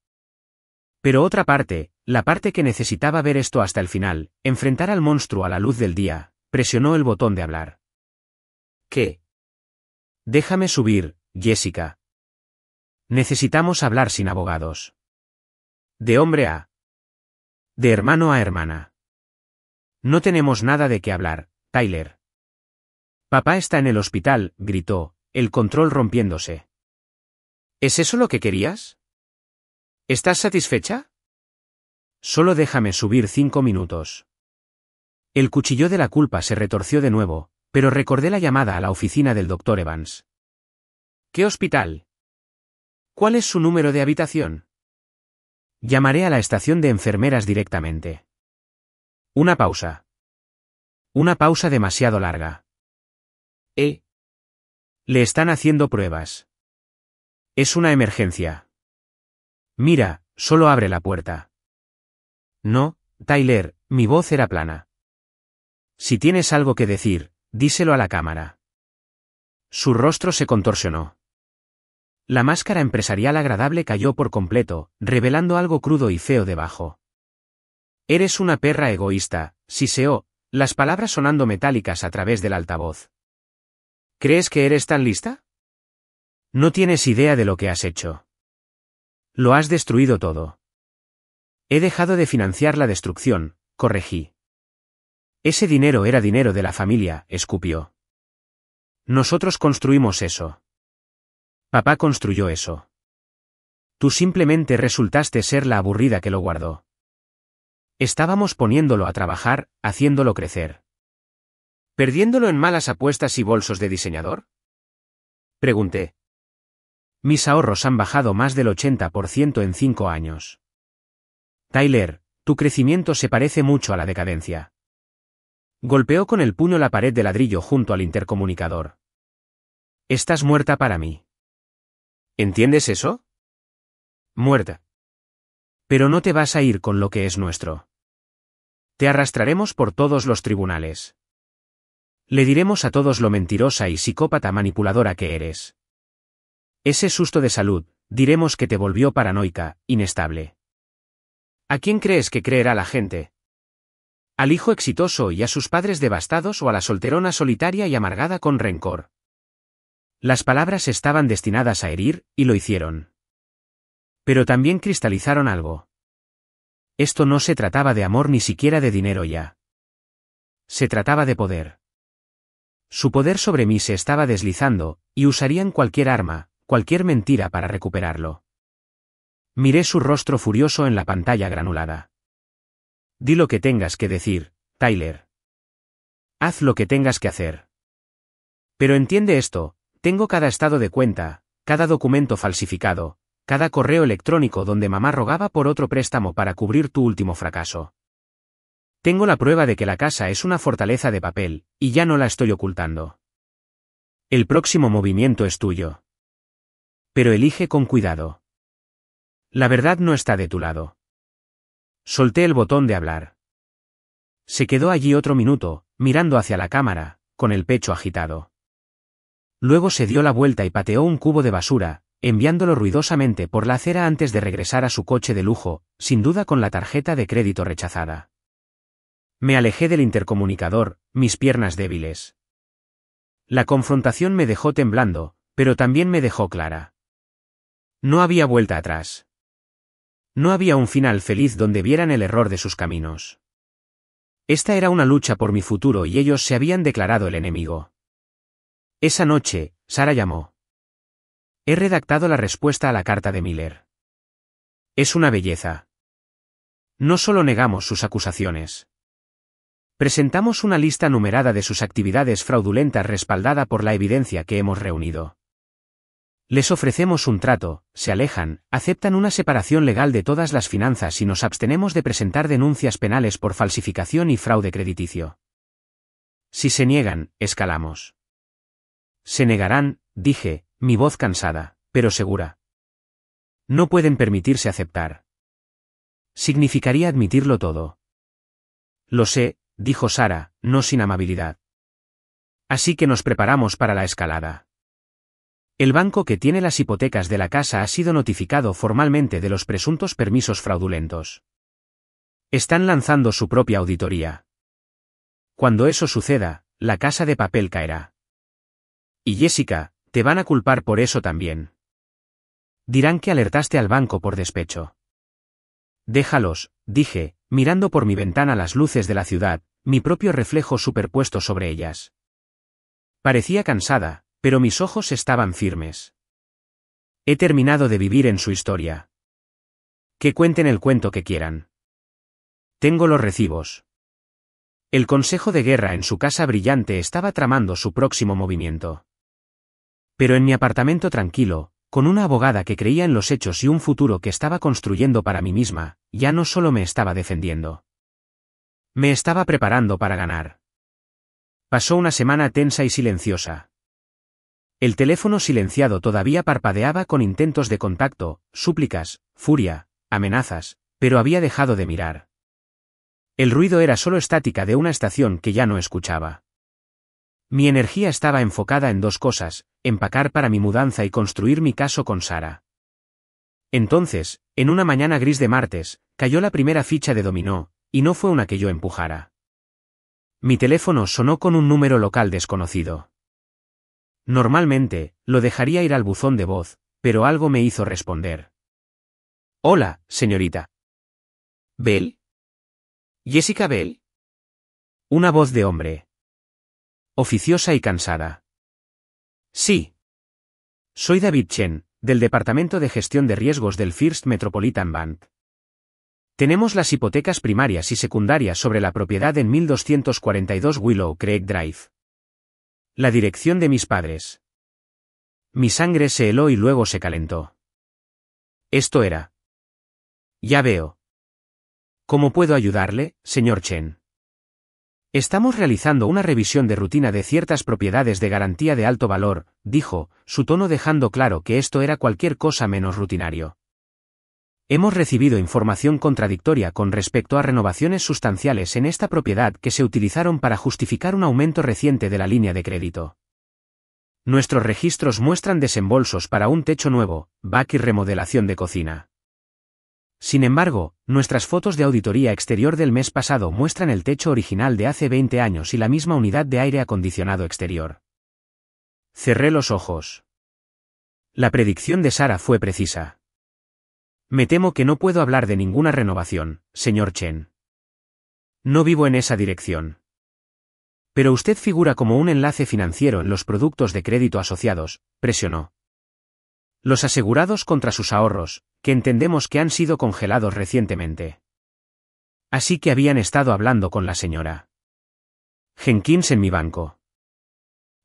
Pero otra parte, la parte que necesitaba ver esto hasta el final, enfrentar al monstruo a la luz del día, presionó el botón de hablar. ¿Qué? Déjame subir, Jessica. Necesitamos hablar sin abogados. De hombre a. De hermano a hermana. No tenemos nada de qué hablar, Tyler. Papá está en el hospital, gritó, el control rompiéndose. ¿Es eso lo que querías? ¿Estás satisfecha? Solo déjame subir 5 minutos. El cuchillo de la culpa se retorció de nuevo, pero recordé la llamada a la oficina del Dr. Evans. ¿Qué hospital? ¿Cuál es su número de habitación? Llamaré a la estación de enfermeras directamente. Una pausa. Una pausa demasiado larga. Le están haciendo pruebas. Es una emergencia. Mira, solo abre la puerta. No, Tyler, mi voz era plana. Si tienes algo que decir, díselo a la cámara. Su rostro se contorsionó. La máscara empresarial agradable cayó por completo, revelando algo crudo y feo debajo. Eres una perra egoísta, siseó, las palabras sonando metálicas a través del altavoz. ¿Crees que eres tan lista? No tienes idea de lo que has hecho. Lo has destruido todo. He dejado de financiar la destrucción, corregí. Ese dinero era dinero de la familia, escupió. Nosotros construimos eso. Papá construyó eso. Tú simplemente resultaste ser la aburrida que lo guardó. Estábamos poniéndolo a trabajar, haciéndolo crecer. ¿Perdiéndolo en malas apuestas y bolsos de diseñador? Pregunté. Mis ahorros han bajado más del 80% en 5 años. Tyler, tu crecimiento se parece mucho a la decadencia. Golpeó con el puño la pared de ladrillo junto al intercomunicador. Estás muerta para mí. ¿Entiendes eso? Muerta. Pero no te vas a ir con lo que es nuestro. Te arrastraremos por todos los tribunales. Le diremos a todos lo mentirosa y psicópata manipuladora que eres. Ese susto de salud, diremos que te volvió paranoica, inestable. ¿A quién crees que creerá la gente? ¿Al hijo exitoso y a sus padres devastados o a la solterona solitaria y amargada con rencor? Las palabras estaban destinadas a herir, y lo hicieron. Pero también cristalizaron algo. Esto no se trataba de amor ni siquiera de dinero ya. Se trataba de poder. Su poder sobre mí se estaba deslizando, y usarían cualquier arma, cualquier mentira para recuperarlo. Miré su rostro furioso en la pantalla granulada. Di lo que tengas que decir, Tyler. Haz lo que tengas que hacer. Pero entiende esto, tengo cada estado de cuenta, cada documento falsificado, cada correo electrónico donde mamá rogaba por otro préstamo para cubrir tu último fracaso. Tengo la prueba de que la casa es una fortaleza de papel, y ya no la estoy ocultando. El próximo movimiento es tuyo. Pero elige con cuidado. La verdad no está de tu lado. Solté el botón de hablar. Se quedó allí otro minuto, mirando hacia la cámara, con el pecho agitado. Luego se dio la vuelta y pateó un cubo de basura, enviándolo ruidosamente por la acera antes de regresar a su coche de lujo, sin duda con la tarjeta de crédito rechazada. Me alejé del intercomunicador, mis piernas débiles. La confrontación me dejó temblando, pero también me dejó clara. No había vuelta atrás. No había un final feliz donde vieran el error de sus caminos. Esta era una lucha por mi futuro y ellos se habían declarado el enemigo. Esa noche, Sara llamó. He redactado la respuesta a la carta de Miller. Es una belleza. No solo negamos sus acusaciones. Presentamos una lista numerada de sus actividades fraudulentas respaldada por la evidencia que hemos reunido. Les ofrecemos un trato, se alejan, aceptan una separación legal de todas las finanzas y nos abstenemos de presentar denuncias penales por falsificación y fraude crediticio. Si se niegan, escalamos. Se negarán, dije, mi voz cansada, pero segura. No pueden permitirse aceptar. Significaría admitirlo todo. Lo sé, dijo Sara, no sin amabilidad. Así que nos preparamos para la escalada. El banco que tiene las hipotecas de la casa ha sido notificado formalmente de los presuntos permisos fraudulentos. Están lanzando su propia auditoría. Cuando eso suceda, la casa de papel caerá. Y Jessica, te van a culpar por eso también. Dirán que alertaste al banco por despecho. Déjalos, dije, mirando por mi ventana las luces de la ciudad, mi propio reflejo superpuesto sobre ellas. Parecía cansada, pero mis ojos estaban firmes. He terminado de vivir en su historia. Que cuenten el cuento que quieran. Tengo los recibos. El consejo de guerra en su casa brillante estaba tramando su próximo movimiento. Pero en mi apartamento tranquilo, con una abogada que creía en los hechos y un futuro que estaba construyendo para mí misma, ya no solo me estaba defendiendo. Me estaba preparando para ganar. Pasó una semana tensa y silenciosa. El teléfono silenciado todavía parpadeaba con intentos de contacto, súplicas, furia, amenazas, pero había dejado de mirar. El ruido era solo estática de una estación que ya no escuchaba. Mi energía estaba enfocada en dos cosas, empacar para mi mudanza y construir mi caso con Sara. Entonces, en una mañana gris de martes, cayó la primera ficha de dominó, y no fue una que yo empujara. Mi teléfono sonó con un número local desconocido. Normalmente, lo dejaría ir al buzón de voz, pero algo me hizo responder. Hola, señorita. ¿Bell? ¿Jessica Bell? Una voz de hombre. Oficiosa y cansada. Sí. Soy David Chen, del Departamento de Gestión de Riesgos del First Metropolitan Bank. Tenemos las hipotecas primarias y secundarias sobre la propiedad en 1242 Willow Creek Drive. La dirección de mis padres. Mi sangre se heló y luego se calentó. Esto era. Ya veo. ¿Cómo puedo ayudarle, señor Chen? Estamos realizando una revisión de rutina de ciertas propiedades de garantía de alto valor, dijo, su tono dejando claro que esto era cualquier cosa menos rutinario. Hemos recibido información contradictoria con respecto a renovaciones sustanciales en esta propiedad que se utilizaron para justificar un aumento reciente de la línea de crédito. Nuestros registros muestran desembolsos para un techo nuevo, back y remodelación de cocina. Sin embargo, nuestras fotos de auditoría exterior del mes pasado muestran el techo original de hace 20 años y la misma unidad de aire acondicionado exterior. Cerré los ojos. La predicción de Sara fue precisa. Me temo que no puedo hablar de ninguna renovación, señor Chen. No vivo en esa dirección. Pero usted figura como un enlace financiero en los productos de crédito asociados, presionó. Los asegurados contra sus ahorros, que entendemos que han sido congelados recientemente. Así que habían estado hablando con la señora Jenkins en mi banco.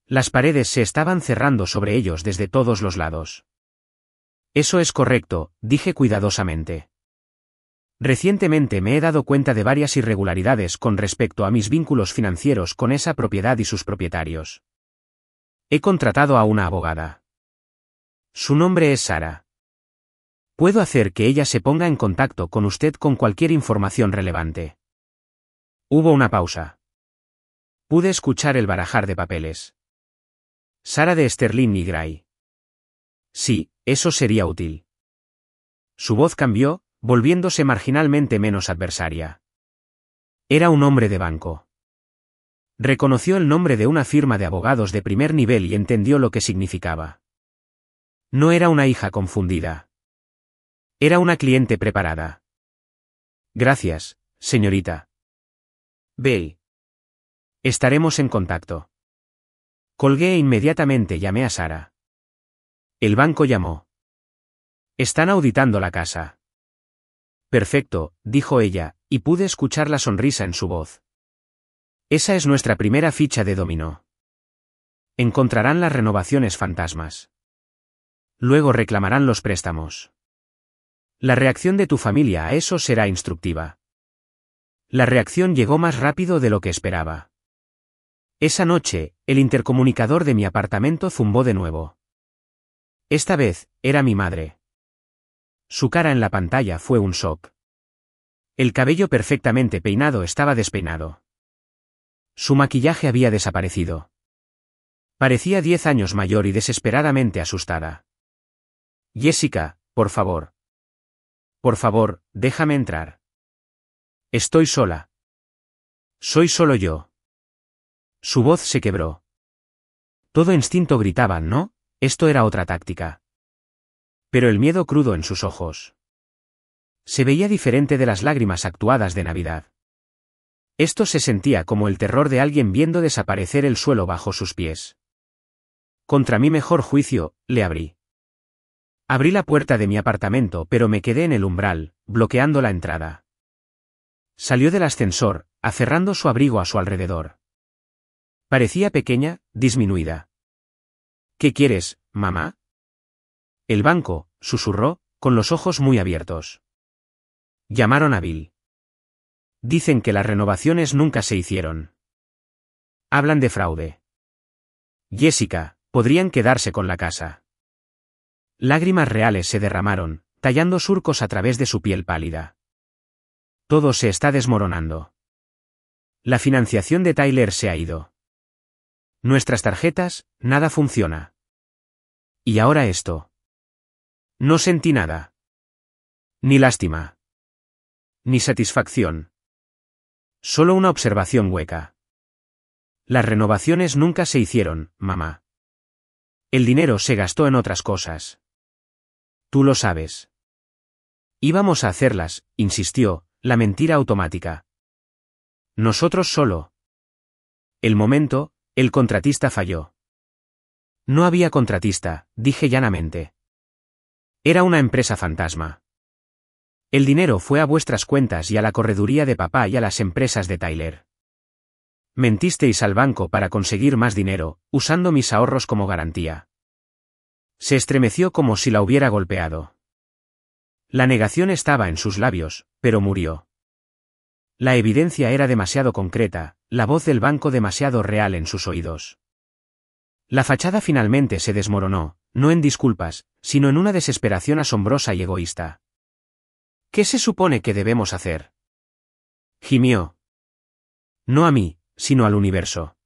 Las paredes se estaban cerrando sobre ellos desde todos los lados. Eso es correcto, dije cuidadosamente. Recientemente me he dado cuenta de varias irregularidades con respecto a mis vínculos financieros con esa propiedad y sus propietarios. He contratado a una abogada. Su nombre es Sara. Puedo hacer que ella se ponga en contacto con usted con cualquier información relevante. Hubo una pausa. Pude escuchar el barajar de papeles. Sara de Sterling y Gray. Sí, eso sería útil. Su voz cambió, volviéndose marginalmente menos adversaria. Era un hombre de banco. Reconoció el nombre de una firma de abogados de primer nivel y entendió lo que significaba. No era una hija confundida. Era una cliente preparada. Gracias, señorita. Ve. Estaremos en contacto. Colgué e inmediatamente llamé a Sara. El banco llamó. Están auditando la casa. Perfecto, dijo ella, y pude escuchar la sonrisa en su voz. Esa es nuestra primera ficha de dominó. Encontrarán las renovaciones fantasmas. Luego reclamarán los préstamos. La reacción de tu familia a eso será instructiva. La reacción llegó más rápido de lo que esperaba. Esa noche, el intercomunicador de mi apartamento zumbó de nuevo. Esta vez, era mi madre. Su cara en la pantalla fue un shock. El cabello perfectamente peinado estaba despeinado. Su maquillaje había desaparecido. Parecía 10 años mayor y desesperadamente asustada. Jessica, por favor. Por favor, déjame entrar. Estoy sola. Soy solo yo. Su voz se quebró. Todo instinto gritaba, ¿no? Esto era otra táctica. Pero el miedo crudo en sus ojos se veía diferente de las lágrimas actuadas de Navidad. Esto se sentía como el terror de alguien viendo desaparecer el suelo bajo sus pies. Contra mi mejor juicio, le abrí. Abrí la puerta de mi apartamento, pero me quedé en el umbral, bloqueando la entrada. Salió del ascensor, aferrando su abrigo a su alrededor. Parecía pequeña, disminuida. ¿Qué quieres, mamá? El banco, susurró, con los ojos muy abiertos. Llamaron a Bill. Dicen que las renovaciones nunca se hicieron. Hablan de fraude. Jessica, podrían quedarse con la casa. Lágrimas reales se derramaron, tallando surcos a través de su piel pálida. Todo se está desmoronando. La financiación de Tyler se ha ido. Nuestras tarjetas, nada funciona. Y ahora esto. No sentí nada. Ni lástima. Ni satisfacción. Solo una observación hueca. Las renovaciones nunca se hicieron, mamá. El dinero se gastó en otras cosas. Tú lo sabes. Íbamos a hacerlas, insistió, la mentira automática. Nosotros solo. El momento, el contratista falló. No había contratista, dije llanamente. Era una empresa fantasma. El dinero fue a vuestras cuentas y a la correduría de papá y a las empresas de Tyler. Mentisteis al banco para conseguir más dinero, usando mis ahorros como garantía. Se estremeció como si la hubiera golpeado. La negación estaba en sus labios, pero murió. La evidencia era demasiado concreta, la voz del banco demasiado real en sus oídos. La fachada finalmente se desmoronó, no en disculpas, sino en una desesperación asombrosa y egoísta. ¿Qué se supone que debemos hacer?, gimió. No a mí, sino al universo.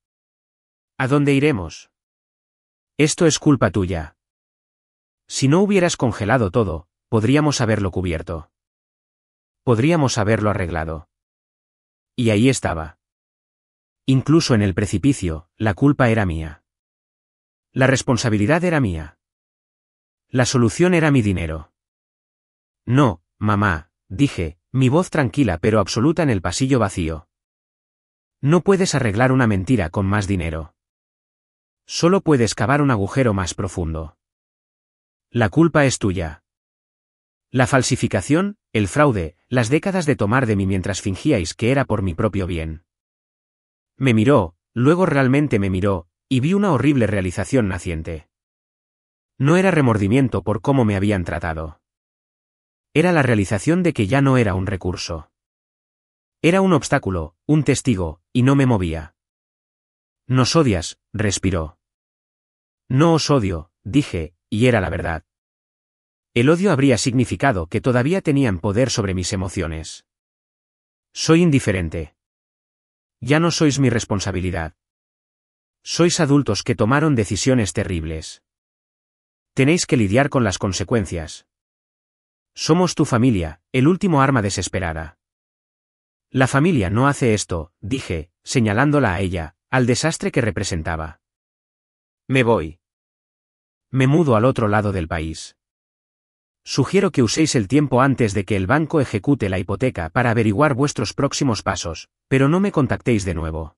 ¿A dónde iremos? Esto es culpa tuya. Si no hubieras congelado todo, podríamos haberlo cubierto. Podríamos haberlo arreglado. Y ahí estaba. Incluso en el precipicio, la culpa era mía. La responsabilidad era mía. La solución era mi dinero. No, mamá, dije, mi voz tranquila pero absoluta en el pasillo vacío. No puedes arreglar una mentira con más dinero. Solo puedes cavar un agujero más profundo. La culpa es tuya. La falsificación, el fraude, las décadas de tomar de mí mientras fingíais que era por mi propio bien. Me miró, luego realmente me miró, y vi una horrible realización naciente. No era remordimiento por cómo me habían tratado. Era la realización de que ya no era un recurso. Era un obstáculo, un testigo, y no me movía. Nos odias, respiró. No os odio, dije, y era la verdad. El odio habría significado que todavía tenían poder sobre mis emociones. Soy indiferente. Ya no sois mi responsabilidad. Sois adultos que tomaron decisiones terribles. Tenéis que lidiar con las consecuencias. Somos tu familia, el último arma desesperada. La familia no hace esto, dije, señalándola a ella, al desastre que representaba. Me voy. Me mudo al otro lado del país. Sugiero que uséis el tiempo antes de que el banco ejecute la hipoteca para averiguar vuestros próximos pasos, pero no me contactéis de nuevo.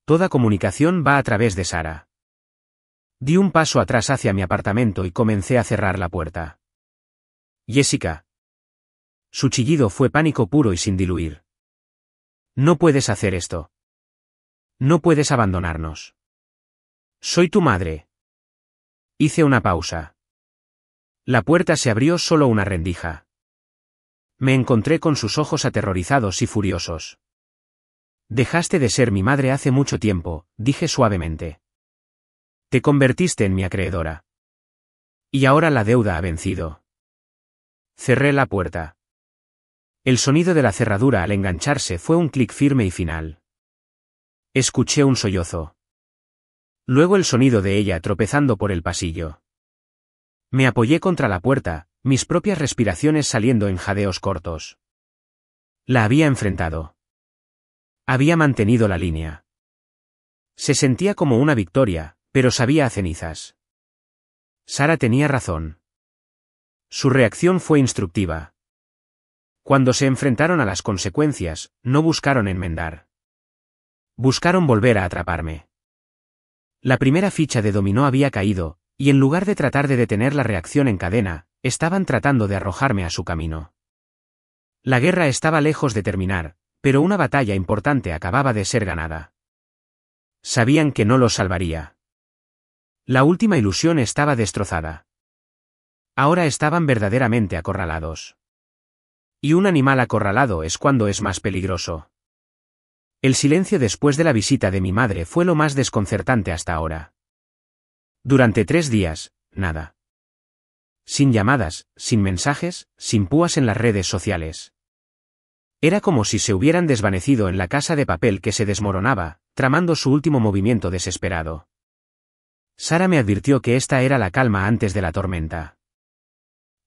Toda comunicación va a través de Sara. Di un paso atrás hacia mi apartamento y comencé a cerrar la puerta. Jessica. Su chillido fue pánico puro y sin diluir. No puedes hacer esto. No puedes abandonarnos. Soy tu madre. Hice una pausa. La puerta se abrió solo una rendija. Me encontré con sus ojos aterrorizados y furiosos. Dejaste de ser mi madre hace mucho tiempo, dije suavemente. Te convertiste en mi acreedora. Y ahora la deuda ha vencido. Cerré la puerta. El sonido de la cerradura al engancharse fue un clic firme y final. Escuché un sollozo. Luego el sonido de ella tropezando por el pasillo. Me apoyé contra la puerta, mis propias respiraciones saliendo en jadeos cortos. La había enfrentado. Había mantenido la línea. Se sentía como una victoria, pero sabía a cenizas. Sara tenía razón. Su reacción fue instructiva. Cuando se enfrentaron a las consecuencias, no buscaron enmendar. Buscaron volver a atraparme. La primera ficha de dominó había caído, y en lugar de tratar de detener la reacción en cadena, estaban tratando de arrojarme a su camino. La guerra estaba lejos de terminar, pero una batalla importante acababa de ser ganada. Sabían que no los salvaría. La última ilusión estaba destrozada. Ahora estaban verdaderamente acorralados. Y un animal acorralado es cuando es más peligroso. El silencio después de la visita de mi madre fue lo más desconcertante hasta ahora. Durante 3 días, nada. Sin llamadas, sin mensajes, sin púas en las redes sociales. Era como si se hubieran desvanecido en la casa de papel que se desmoronaba, tramando su último movimiento desesperado. Sara me advirtió que esta era la calma antes de la tormenta.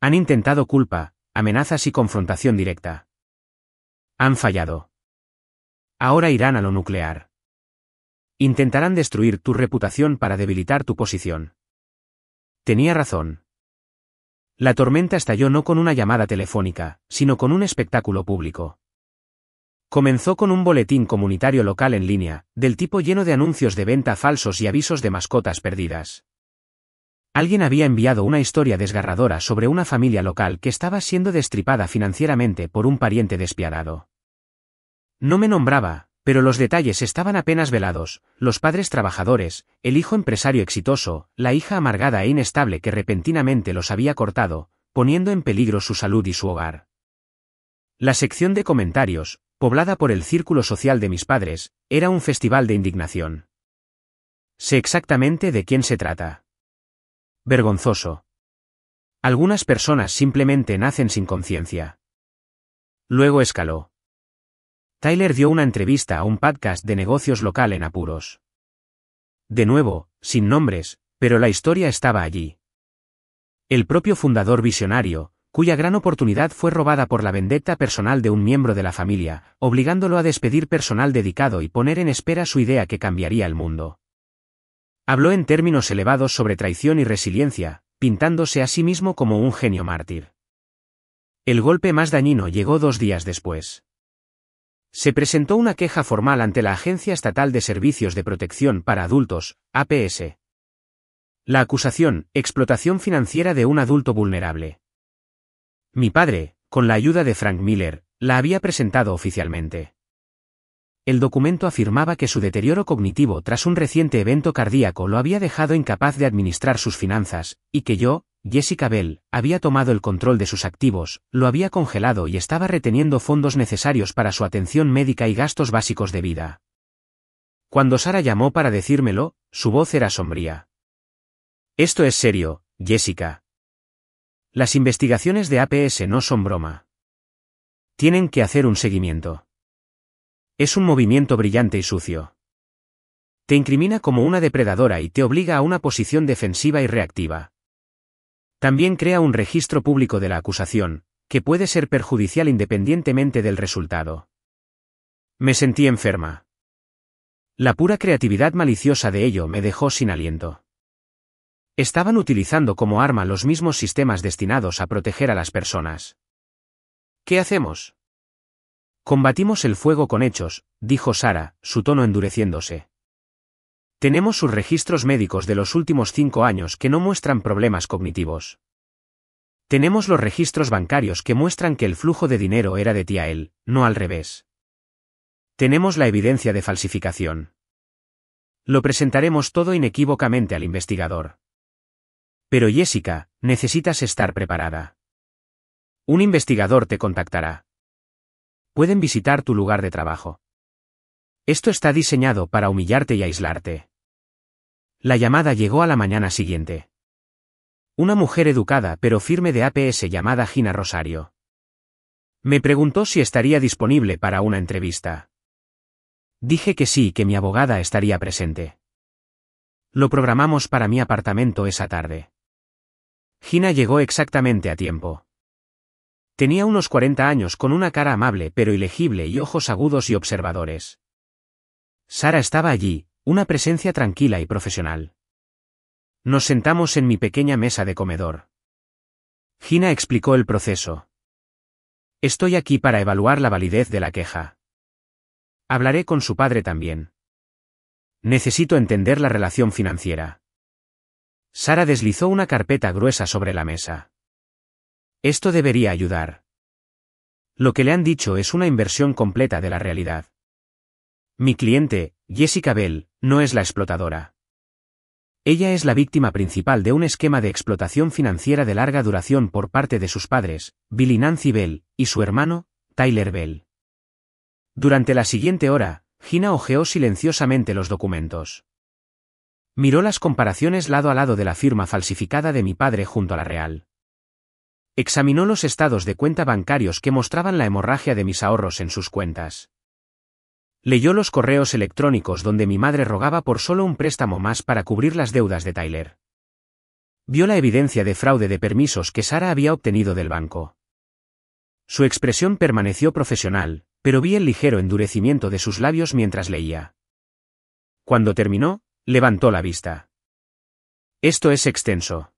Han intentado culpa, amenazas y confrontación directa. Han fallado. Ahora irán a lo nuclear. Intentarán destruir tu reputación para debilitar tu posición. Tenía razón. La tormenta estalló no con una llamada telefónica, sino con un espectáculo público. Comenzó con un boletín comunitario local en línea, del tipo lleno de anuncios de venta falsos y avisos de mascotas perdidas. Alguien había enviado una historia desgarradora sobre una familia local que estaba siendo destripada financieramente por un pariente despiadado. No me nombraba, pero los detalles estaban apenas velados: los padres trabajadores, el hijo empresario exitoso, la hija amargada e inestable que repentinamente los había cortado, poniendo en peligro su salud y su hogar. La sección de comentarios, poblada por el círculo social de mis padres, era un festival de indignación. Sé exactamente de quién se trata. Vergonzoso. Algunas personas simplemente nacen sin conciencia. Luego escaló. Tyler dio una entrevista a un podcast de negocios local en apuros. De nuevo, sin nombres, pero la historia estaba allí. El propio fundador visionario, cuya gran oportunidad fue robada por la vendetta personal de un miembro de la familia, obligándolo a despedir personal dedicado y poner en espera su idea que cambiaría el mundo. Habló en términos elevados sobre traición y resiliencia, pintándose a sí mismo como un genio mártir. El golpe más dañino llegó 2 días después. Se presentó una queja formal ante la Agencia Estatal de Servicios de Protección para Adultos, APS. La acusación: explotación financiera de un adulto vulnerable. Mi padre, con la ayuda de Frank Miller, la había presentado oficialmente. El documento afirmaba que su deterioro cognitivo tras un reciente evento cardíaco lo había dejado incapaz de administrar sus finanzas, y que yo, Jessica Bell, había tomado el control de sus activos, lo había congelado y estaba reteniendo fondos necesarios para su atención médica y gastos básicos de vida. Cuando Sarah llamó para decírmelo, su voz era sombría. Esto es serio, Jessica. Las investigaciones de APS no son broma. Tienen que hacer un seguimiento. Es un movimiento brillante y sucio. Te incrimina como una depredadora y te obliga a una posición defensiva y reactiva. También crea un registro público de la acusación, que puede ser perjudicial independientemente del resultado. Me sentí enferma. La pura creatividad maliciosa de ello me dejó sin aliento. Estaban utilizando como arma los mismos sistemas destinados a proteger a las personas. ¿Qué hacemos? Combatimos el fuego con hechos, dijo Sarah, su tono endureciéndose. Tenemos sus registros médicos de los últimos 5 años que no muestran problemas cognitivos. Tenemos los registros bancarios que muestran que el flujo de dinero era de ti a él, no al revés. Tenemos la evidencia de falsificación. Lo presentaremos todo inequívocamente al investigador. Pero Jessica, necesitas estar preparada. Un investigador te contactará. Pueden visitar tu lugar de trabajo. Esto está diseñado para humillarte y aislarte. La llamada llegó a la mañana siguiente. Una mujer educada pero firme de APS llamada Gina Rosario. Me preguntó si estaría disponible para una entrevista. Dije que sí y que mi abogada estaría presente. Lo programamos para mi apartamento esa tarde. Gina llegó exactamente a tiempo. Tenía unos 40 años con una cara amable pero ilegible y ojos agudos y observadores. Sarah estaba allí, una presencia tranquila y profesional. Nos sentamos en mi pequeña mesa de comedor. Gina explicó el proceso. Estoy aquí para evaluar la validez de la queja. Hablaré con su padre también. Necesito entender la relación financiera. Sarah deslizó una carpeta gruesa sobre la mesa. Esto debería ayudar. Lo que le han dicho es una inversión completa de la realidad. Mi cliente, Jessica Bell, no es la explotadora. Ella es la víctima principal de un esquema de explotación financiera de larga duración por parte de sus padres, Bill y Nancy Bell, y su hermano, Tyler Bell. Durante la siguiente hora, Gina hojeó silenciosamente los documentos. Miró las comparaciones lado a lado de la firma falsificada de mi padre junto a la real. Examinó los estados de cuenta bancarios que mostraban la hemorragia de mis ahorros en sus cuentas. Leyó los correos electrónicos donde mi madre rogaba por solo un préstamo más para cubrir las deudas de Tyler. Vio la evidencia de fraude de permisos que Sarah había obtenido del banco. Su expresión permaneció profesional, pero vi el ligero endurecimiento de sus labios mientras leía. Cuando terminó, levantó la vista. Esto es extenso.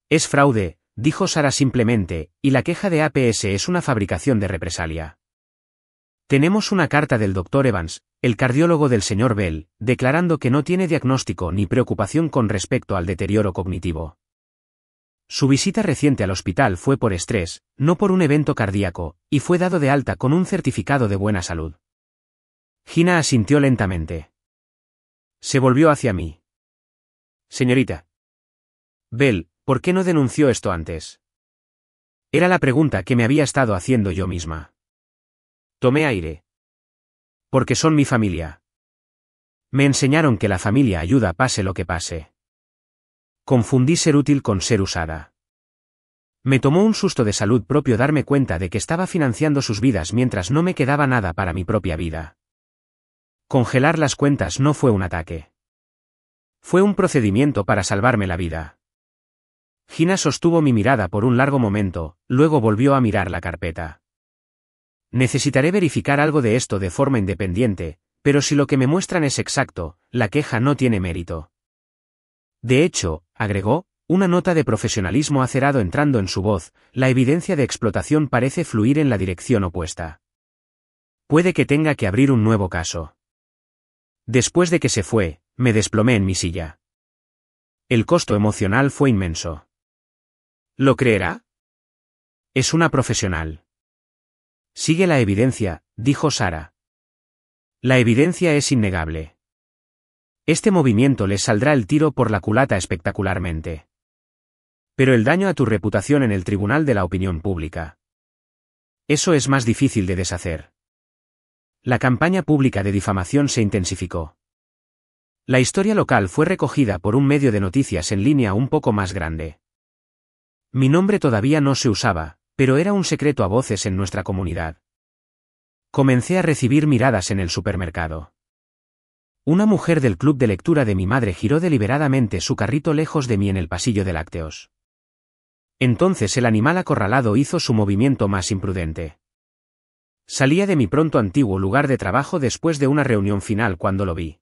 Es fraude, dijo Sarah simplemente, y la queja de APS es una fabricación de represalia. Tenemos una carta del Dr. Evans, el cardiólogo del Sr. Bell, declarando que no tiene diagnóstico ni preocupación con respecto al deterioro cognitivo. Su visita reciente al hospital fue por estrés, no por un evento cardíaco, y fue dado de alta con un certificado de buena salud. Gina asintió lentamente. Se volvió hacia mí. Señorita Bell, ¿por qué no denunció esto antes? Era la pregunta que me había estado haciendo yo misma. Tomé aire. Porque son mi familia. Me enseñaron que la familia ayuda pase lo que pase. Confundí ser útil con ser usada. Me tomó un susto de salud propio darme cuenta de que estaba financiando sus vidas mientras no me quedaba nada para mi propia vida. Congelar las cuentas no fue un ataque. Fue un procedimiento para salvarme la vida. Gina sostuvo mi mirada por un largo momento, luego volvió a mirar la carpeta. Necesitaré verificar algo de esto de forma independiente, pero si lo que me muestran es exacto, la queja no tiene mérito. De hecho, agregó, una nota de profesionalismo acerado entrando en su voz, la evidencia de explotación parece fluir en la dirección opuesta. Puede que tenga que abrir un nuevo caso. Después de que se fue, me desplomé en mi silla. El costo emocional fue inmenso. ¿Lo creerá? Es una profesional. Sigue la evidencia, dijo Sara. La evidencia es innegable. Este movimiento les saldrá el tiro por la culata espectacularmente. Pero el daño a tu reputación en el tribunal de la opinión pública. Eso es más difícil de deshacer. La campaña pública de difamación se intensificó. La historia local fue recogida por un medio de noticias en línea un poco más grande. Mi nombre todavía no se usaba, pero era un secreto a voces en nuestra comunidad. Comencé a recibir miradas en el supermercado. Una mujer del club de lectura de mi madre giró deliberadamente su carrito lejos de mí en el pasillo de lácteos. Entonces el animal acorralado hizo su movimiento más imprudente. Salía de mi pronto antiguo lugar de trabajo después de una reunión final cuando lo vi.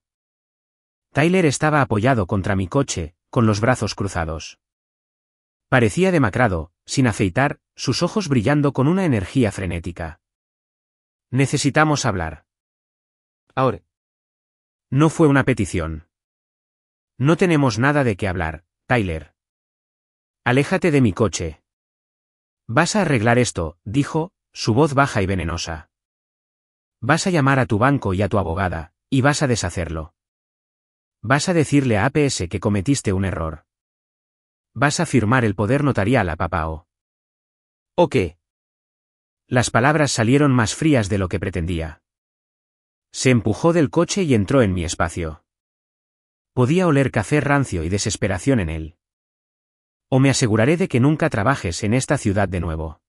Tyler estaba apoyado contra mi coche, con los brazos cruzados. Parecía demacrado, sin afeitar, sus ojos brillando con una energía frenética. Necesitamos hablar. Ahora. No fue una petición. No tenemos nada de qué hablar, Tyler. Aléjate de mi coche. Vas a arreglar esto, dijo, su voz baja y venenosa. Vas a llamar a tu banco y a tu abogada, y vas a deshacerlo. Vas a decirle a APS que cometiste un error. Vas a firmar el poder notarial a Papao. ¿O qué? Las palabras salieron más frías de lo que pretendía. Se empujó del coche y entró en mi espacio. Podía oler café rancio y desesperación en él. O me aseguraré de que nunca trabajes en esta ciudad de nuevo.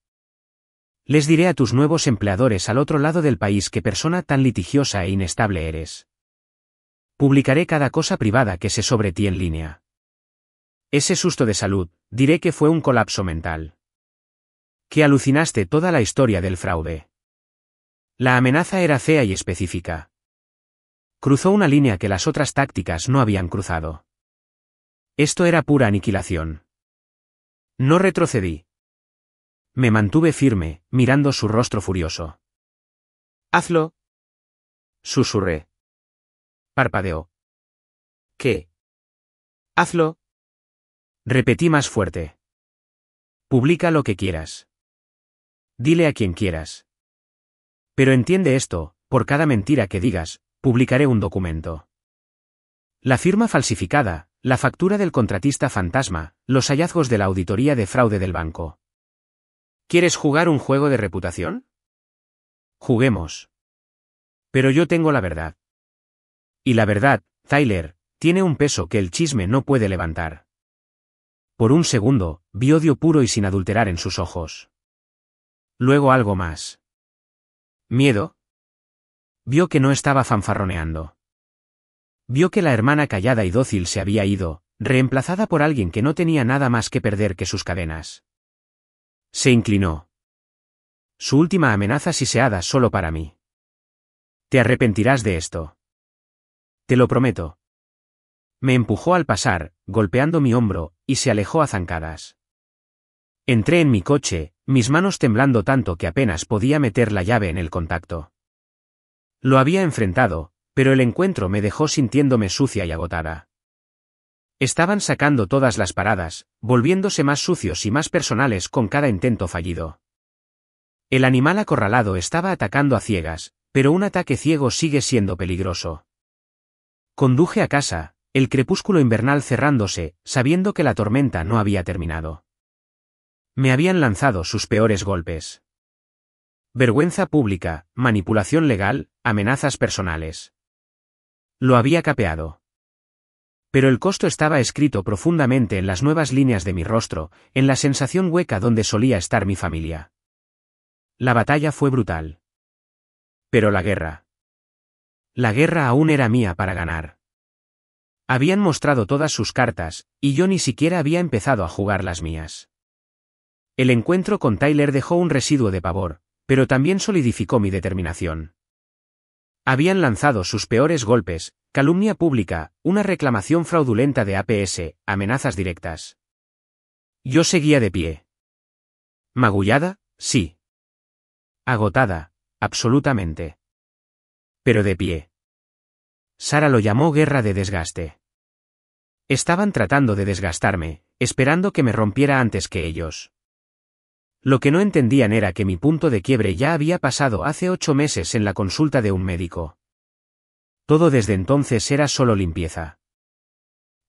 Les diré a tus nuevos empleadores al otro lado del país qué persona tan litigiosa e inestable eres. Publicaré cada cosa privada que sé sobre ti en línea. Ese susto de salud, diré que fue un colapso mental. Que alucinaste toda la historia del fraude. La amenaza era fea y específica. Cruzó una línea que las otras tácticas no habían cruzado. Esto era pura aniquilación. No retrocedí. Me mantuve firme, mirando su rostro furioso. Hazlo. Susurré. Parpadeó. ¿Qué? Hazlo. Repetí más fuerte. Publica lo que quieras. Dile a quien quieras. Pero entiende esto, por cada mentira que digas, publicaré un documento. La firma falsificada, la factura del contratista fantasma, los hallazgos de la auditoría de fraude del banco. ¿Quieres jugar un juego de reputación? Juguemos. Pero yo tengo la verdad. Y la verdad, Tyler, tiene un peso que el chisme no puede levantar. Por un segundo, vi odio puro y sin adulterar en sus ojos. Luego algo más. ¿Miedo? Vio que no estaba fanfarroneando. Vio que la hermana callada y dócil se había ido, reemplazada por alguien que no tenía nada más que perder que sus cadenas. Se inclinó. Su última amenaza siseada solo para mí. Te arrepentirás de esto. Te lo prometo. Me empujó al pasar, golpeando mi hombro, y se alejó a zancadas. Entré en mi coche, mis manos temblando tanto que apenas podía meter la llave en el contacto. Lo había enfrentado, pero el encuentro me dejó sintiéndome sucia y agotada. Estaban sacando todas las paradas, volviéndose más sucios y más personales con cada intento fallido. El animal acorralado estaba atacando a ciegas, pero un ataque ciego sigue siendo peligroso. Conduje a casa, el crepúsculo invernal cerrándose, sabiendo que la tormenta no había terminado. Me habían lanzado sus peores golpes. Vergüenza pública, manipulación legal, amenazas personales. Lo había capeado. Pero el costo estaba escrito profundamente en las nuevas líneas de mi rostro, en la sensación hueca donde solía estar mi familia. La batalla fue brutal. Pero la guerra. La guerra aún era mía para ganar. Habían mostrado todas sus cartas, y yo ni siquiera había empezado a jugar las mías. El encuentro con Tyler dejó un residuo de pavor, pero también solidificó mi determinación. Habían lanzado sus peores golpes, calumnia pública, una reclamación fraudulenta de APS, amenazas directas. Yo seguía de pie. ¿Magullada? Sí. Agotada, absolutamente. Pero de pie. Sara lo llamó guerra de desgaste. Estaban tratando de desgastarme, esperando que me rompiera antes que ellos. Lo que no entendían era que mi punto de quiebre ya había pasado hace 8 meses en la consulta de un médico. Todo desde entonces era solo limpieza.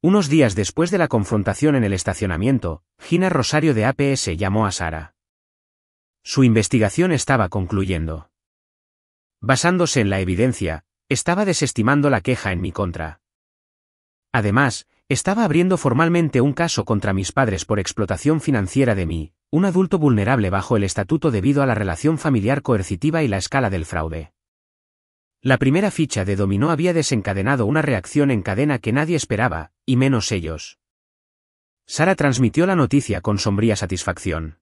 Unos días después de la confrontación en el estacionamiento, Gina Rosario de APS llamó a Sara. Su investigación estaba concluyendo. Basándose en la evidencia, estaba desestimando la queja en mi contra. Además, estaba abriendo formalmente un caso contra mis padres por explotación financiera de mí, un adulto vulnerable bajo el estatuto debido a la relación familiar coercitiva y la escala del fraude. La primera ficha de dominó había desencadenado una reacción en cadena que nadie esperaba, y menos ellos. Sara transmitió la noticia con sombría satisfacción.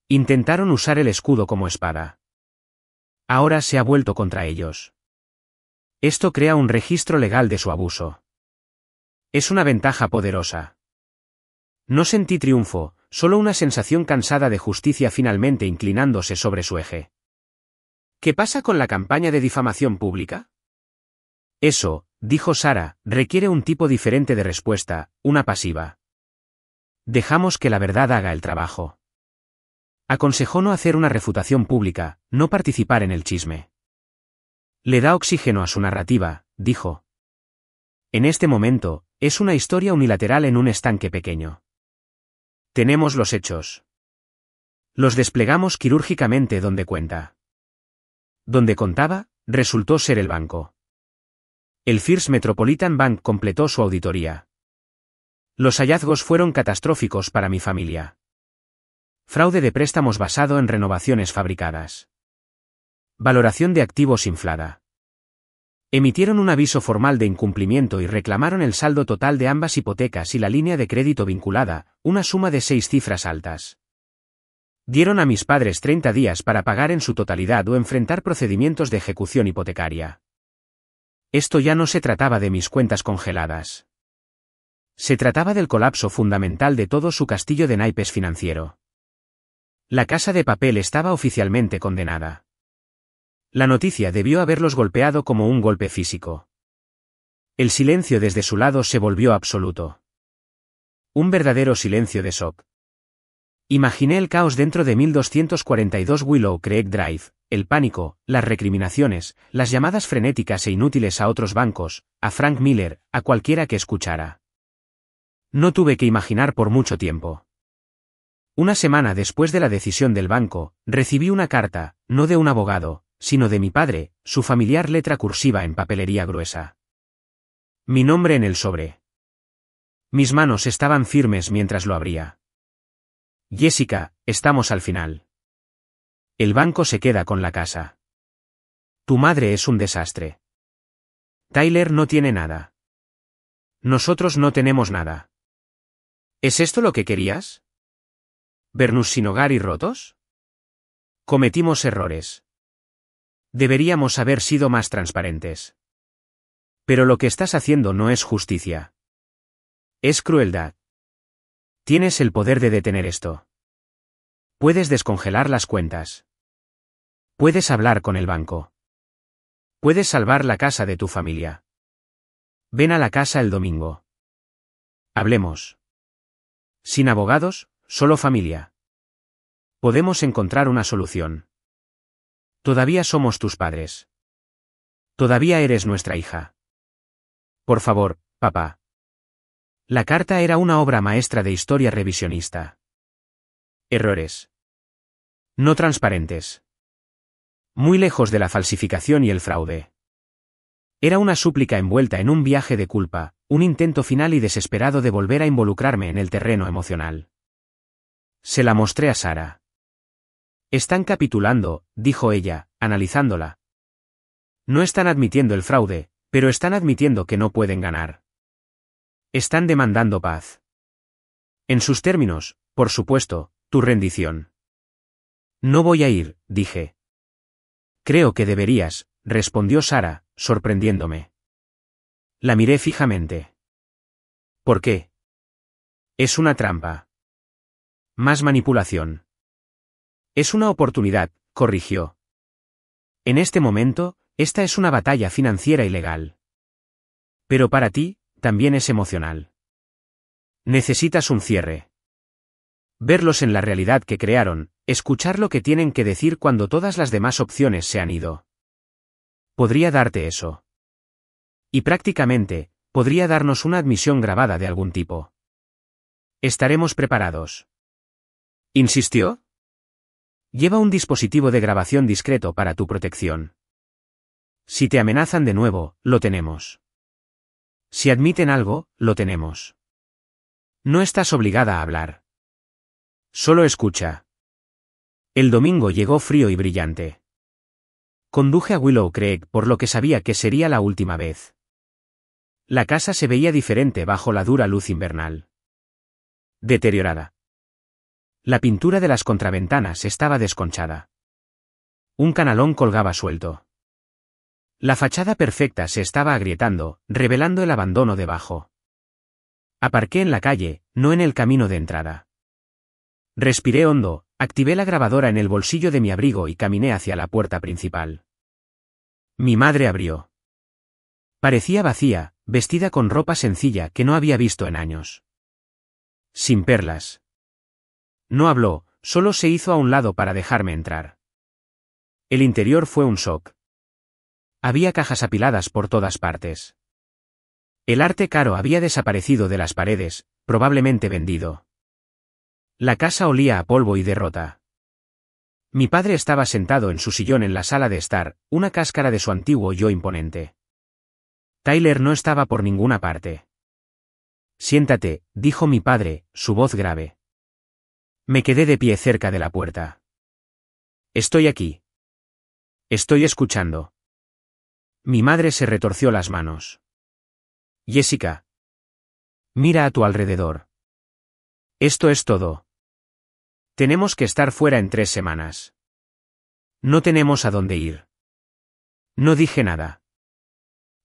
Intentaron usar el escudo como espada. Ahora se ha vuelto contra ellos. Esto crea un registro legal de su abuso. Es una ventaja poderosa. No sentí triunfo, solo una sensación cansada de justicia finalmente inclinándose sobre su eje. ¿Qué pasa con la campaña de difamación pública? Eso, dijo Sara, requiere un tipo diferente de respuesta, una pasiva. Dejamos que la verdad haga el trabajo. Aconsejó no hacer una refutación pública, no participar en el chisme. Le da oxígeno a su narrativa, dijo. En este momento, es una historia unilateral en un estanque pequeño. Tenemos los hechos. Los desplegamos quirúrgicamente donde cuenta. Donde contaba, resultó ser el banco. El First Metropolitan Bank completó su auditoría. Los hallazgos fueron catastróficos para mi familia. Fraude de préstamos basado en renovaciones fabricadas. Valoración de activos inflada. Emitieron un aviso formal de incumplimiento y reclamaron el saldo total de ambas hipotecas y la línea de crédito vinculada, una suma de 6 cifras altas. Dieron a mis padres 30 días para pagar en su totalidad o enfrentar procedimientos de ejecución hipotecaria. Esto ya no se trataba de mis cuentas congeladas. Se trataba del colapso fundamental de todo su castillo de naipes financiero. La Casa de Papel estaba oficialmente condenada. La noticia debió haberlos golpeado como un golpe físico. El silencio desde su lado se volvió absoluto. Un verdadero silencio de shock. Imaginé el caos dentro de 1242 Willow Creek Drive, el pánico, las recriminaciones, las llamadas frenéticas e inútiles a otros bancos, a Frank Miller, a cualquiera que escuchara. No tuve que imaginar por mucho tiempo. Una semana después de la decisión del banco, recibí una carta, no de un abogado, sino de mi padre, su familiar letra cursiva en papelería gruesa. Mi nombre en el sobre. Mis manos estaban firmes mientras lo abría. Jessica, estamos al final. El banco se queda con la casa. Tu madre es un desastre. Tyler no tiene nada. Nosotros no tenemos nada. ¿Es esto lo que querías? ¿Vernos sin hogar y rotos? Cometimos errores. Deberíamos haber sido más transparentes. Pero lo que estás haciendo no es justicia. Es crueldad. Tienes el poder de detener esto. Puedes descongelar las cuentas. Puedes hablar con el banco. Puedes salvar la casa de tu familia. Ven a la casa el domingo. Hablemos. Sin abogados, solo familia. Podemos encontrar una solución. Todavía somos tus padres. Todavía eres nuestra hija. Por favor, papá. La carta era una obra maestra de historia revisionista. Errores. No transparentes. Muy lejos de la falsificación y el fraude. Era una súplica envuelta en un viaje de culpa, un intento final y desesperado de volver a involucrarme en el terreno emocional. Se la mostré a Sara. Están capitulando, dijo ella, analizándola. No están admitiendo el fraude, pero están admitiendo que no pueden ganar. Están demandando paz. En sus términos, por supuesto, tu rendición. No voy a ir, dije. Creo que deberías, respondió Sara, sorprendiéndome. La miré fijamente. ¿Por qué? Es una trampa. Más manipulación. Es una oportunidad, corrigió. En este momento, esta es una batalla financiera y legal. Pero para ti, también es emocional. Necesitas un cierre. Verlos en la realidad que crearon, escuchar lo que tienen que decir cuando todas las demás opciones se han ido. Podría darte eso. Y prácticamente, podría darnos una admisión grabada de algún tipo. Estaremos preparados. ¿Insistió? Lleva un dispositivo de grabación discreto para tu protección. Si te amenazan de nuevo, lo tenemos. Si admiten algo, lo tenemos. No estás obligada a hablar. Solo escucha. El domingo llegó frío y brillante. Conduje a Willow Creek por lo que sabía que sería la última vez. La casa se veía diferente bajo la dura luz invernal. Deteriorada. La pintura de las contraventanas estaba desconchada. Un canalón colgaba suelto. La fachada perfecta se estaba agrietando, revelando el abandono debajo. Aparqué en la calle, no en el camino de entrada. Respiré hondo, activé la grabadora en el bolsillo de mi abrigo y caminé hacia la puerta principal. Mi madre abrió. Parecía vacía, vestida con ropa sencilla que no había visto en años. Sin perlas. No habló, solo se hizo a un lado para dejarme entrar. El interior fue un shock. Había cajas apiladas por todas partes. El arte caro había desaparecido de las paredes, probablemente vendido. La casa olía a polvo y derrota. Mi padre estaba sentado en su sillón en la sala de estar, una cáscara de su antiguo yo imponente. Tyler no estaba por ninguna parte. Siéntate, dijo mi padre, su voz grave. Me quedé de pie cerca de la puerta. Estoy aquí. Estoy escuchando. Mi madre se retorció las manos. Jessica. Mira a tu alrededor. Esto es todo. Tenemos que estar fuera en 3 semanas. No tenemos a dónde ir. No dije nada.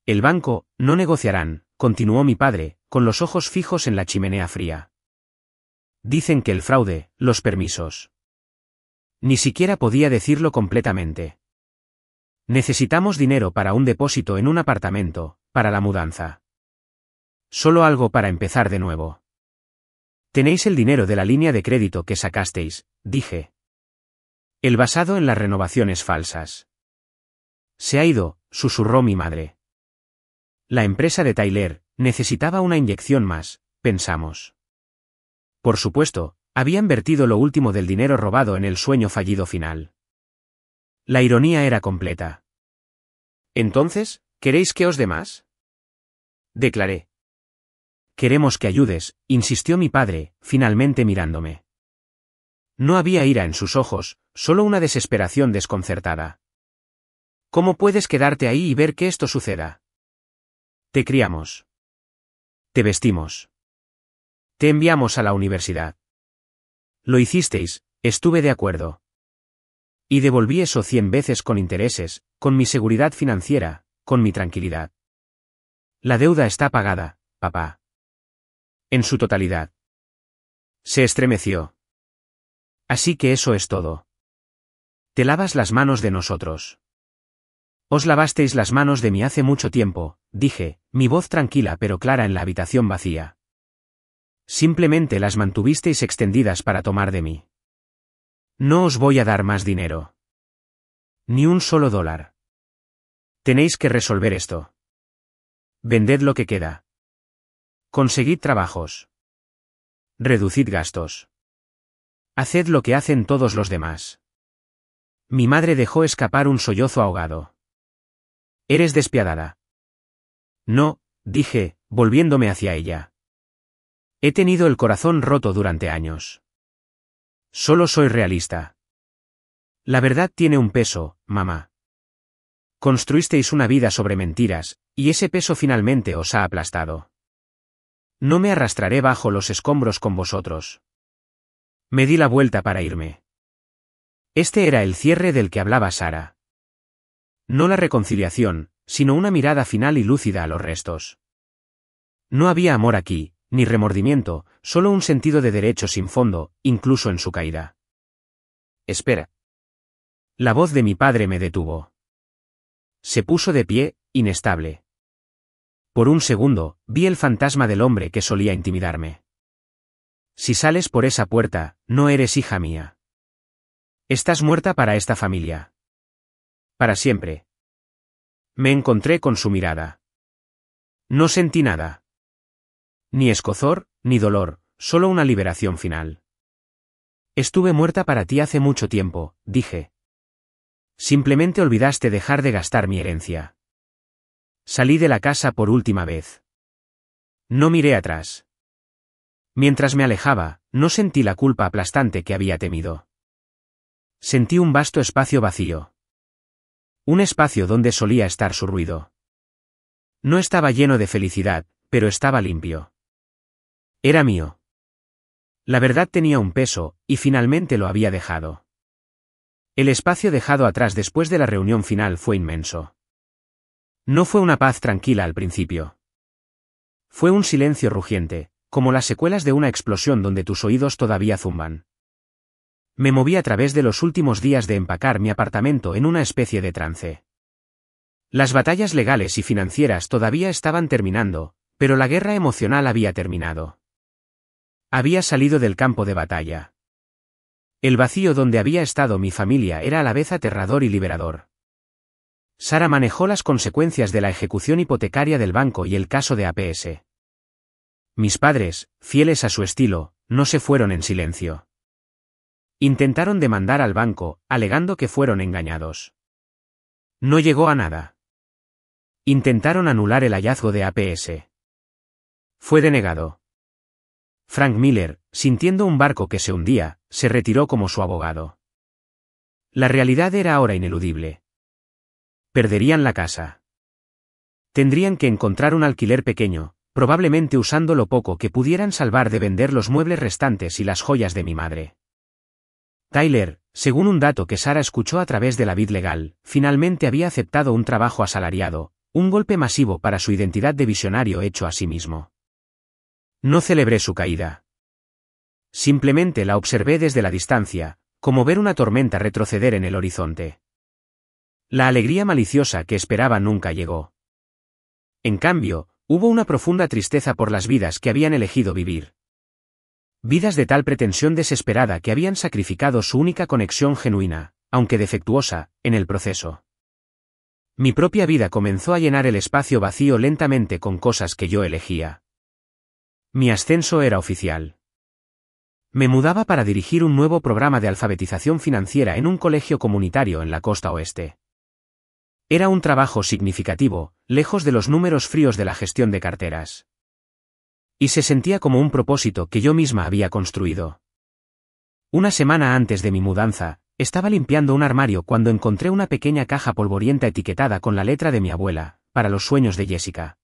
El banco, no negociarán, continuó mi padre, con los ojos fijos en la chimenea fría. Dicen que el fraude, los permisos. Ni siquiera podía decirlo completamente. Necesitamos dinero para un depósito en un apartamento, para la mudanza. Solo algo para empezar de nuevo. Tenéis el dinero de la línea de crédito que sacasteis, dije. El basado en las renovaciones falsas. Se ha ido, susurró mi madre. La empresa de Tyler necesitaba una inyección más, pensamos. Por supuesto, habían vertido lo último del dinero robado en el sueño fallido final. La ironía era completa. ¿Entonces, queréis que os dé más? Declaré. Queremos que ayudes, insistió mi padre, finalmente mirándome. No había ira en sus ojos, solo una desesperación desconcertada. ¿Cómo puedes quedarte ahí y ver que esto suceda? Te criamos. Te vestimos. Te enviamos a la universidad. Lo hicisteis, estuve de acuerdo. Y devolví eso 100 veces con intereses, con mi seguridad financiera, con mi tranquilidad. La deuda está pagada, papá. En su totalidad. Se estremeció. Así que eso es todo. Te lavas las manos de nosotros. Os lavasteis las manos de mí hace mucho tiempo, dije, mi voz tranquila pero clara en la habitación vacía. Simplemente las mantuvisteis extendidas para tomar de mí. No os voy a dar más dinero. Ni un solo dólar. Tenéis que resolver esto. Vended lo que queda. Conseguid trabajos. Reducid gastos. Haced lo que hacen todos los demás. Mi madre dejó escapar un sollozo ahogado. Eres despiadada. No, dije, volviéndome hacia ella. He tenido el corazón roto durante años. Solo soy realista. La verdad tiene un peso, mamá. Construisteis una vida sobre mentiras, y ese peso finalmente os ha aplastado. No me arrastraré bajo los escombros con vosotros. Me di la vuelta para irme. Este era el cierre del que hablaba Sara. No la reconciliación, sino una mirada final y lúcida a los restos. No había amor aquí, ni remordimiento, solo un sentido de derecho sin fondo, incluso en su caída. Espera. La voz de mi padre me detuvo. Se puso de pie, inestable. Por un segundo, vi el fantasma del hombre que solía intimidarme. Si sales por esa puerta, no eres hija mía. Estás muerta para esta familia. Para siempre. Me encontré con su mirada. No sentí nada. Ni escozor, ni dolor, solo una liberación final. Estuve muerta para ti hace mucho tiempo, dije. Simplemente olvidaste dejar de gastar mi herencia. Salí de la casa por última vez. No miré atrás. Mientras me alejaba, no sentí la culpa aplastante que había temido. Sentí un vasto espacio vacío. Un espacio donde solía estar su ruido. No estaba lleno de felicidad, pero estaba limpio. Era mío. La verdad tenía un peso, y finalmente lo había dejado. El espacio dejado atrás después de la reunión final fue inmenso. No fue una paz tranquila al principio. Fue un silencio rugiente, como las secuelas de una explosión donde tus oídos todavía zumban. Me moví a través de los últimos días de empacar mi apartamento en una especie de trance. Las batallas legales y financieras todavía estaban terminando, pero la guerra emocional había terminado. Había salido del campo de batalla. El vacío donde había estado mi familia era a la vez aterrador y liberador. Sara manejó las consecuencias de la ejecución hipotecaria del banco y el caso de APS. Mis padres, fieles a su estilo, no se fueron en silencio. Intentaron demandar al banco, alegando que fueron engañados. No llegó a nada. Intentaron anular el hallazgo de APS. Fue denegado. Frank Miller, sintiendo un barco que se hundía, se retiró como su abogado. La realidad era ahora ineludible. Perderían la casa. Tendrían que encontrar un alquiler pequeño, probablemente usando lo poco que pudieran salvar de vender los muebles restantes y las joyas de mi madre. Tyler, según un dato que Sara escuchó a través de la vid legal, finalmente había aceptado un trabajo asalariado, un golpe masivo para su identidad de visionario hecho a sí mismo. No celebré su caída. Simplemente la observé desde la distancia, como ver una tormenta retroceder en el horizonte. La alegría maliciosa que esperaba nunca llegó. En cambio, hubo una profunda tristeza por las vidas que habían elegido vivir. Vidas de tal pretensión desesperada que habían sacrificado su única conexión genuina, aunque defectuosa, en el proceso. Mi propia vida comenzó a llenar el espacio vacío lentamente con cosas que yo elegía. Mi ascenso era oficial. Me mudaba para dirigir un nuevo programa de alfabetización financiera en un colegio comunitario en la costa oeste. Era un trabajo significativo, lejos de los números fríos de la gestión de carteras. Y se sentía como un propósito que yo misma había construido. Una semana antes de mi mudanza, estaba limpiando un armario cuando encontré una pequeña caja polvorienta etiquetada con la letra de mi abuela, para los sueños de Jessica.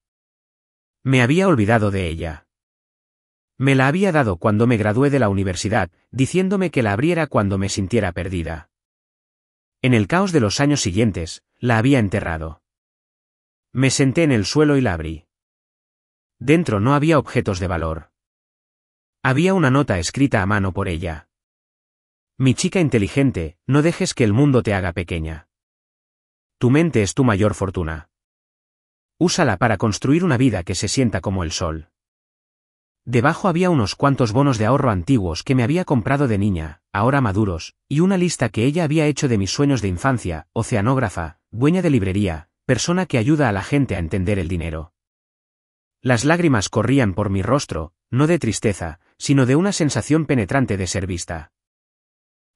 Me había olvidado de ella. Me la había dado cuando me gradué de la universidad, diciéndome que la abriera cuando me sintiera perdida. En el caos de los años siguientes, la había enterrado. Me senté en el suelo y la abrí. Dentro no había objetos de valor. Había una nota escrita a mano por ella. Mi chica inteligente, no dejes que el mundo te haga pequeña. Tu mente es tu mayor fortuna. Úsala para construir una vida que se sienta como el sol. Debajo había unos cuantos bonos de ahorro antiguos que me había comprado de niña, ahora maduros, y una lista que ella había hecho de mis sueños de infancia: oceanógrafa, dueña de librería, persona que ayuda a la gente a entender el dinero. Las lágrimas corrían por mi rostro, no de tristeza, sino de una sensación penetrante de ser vista.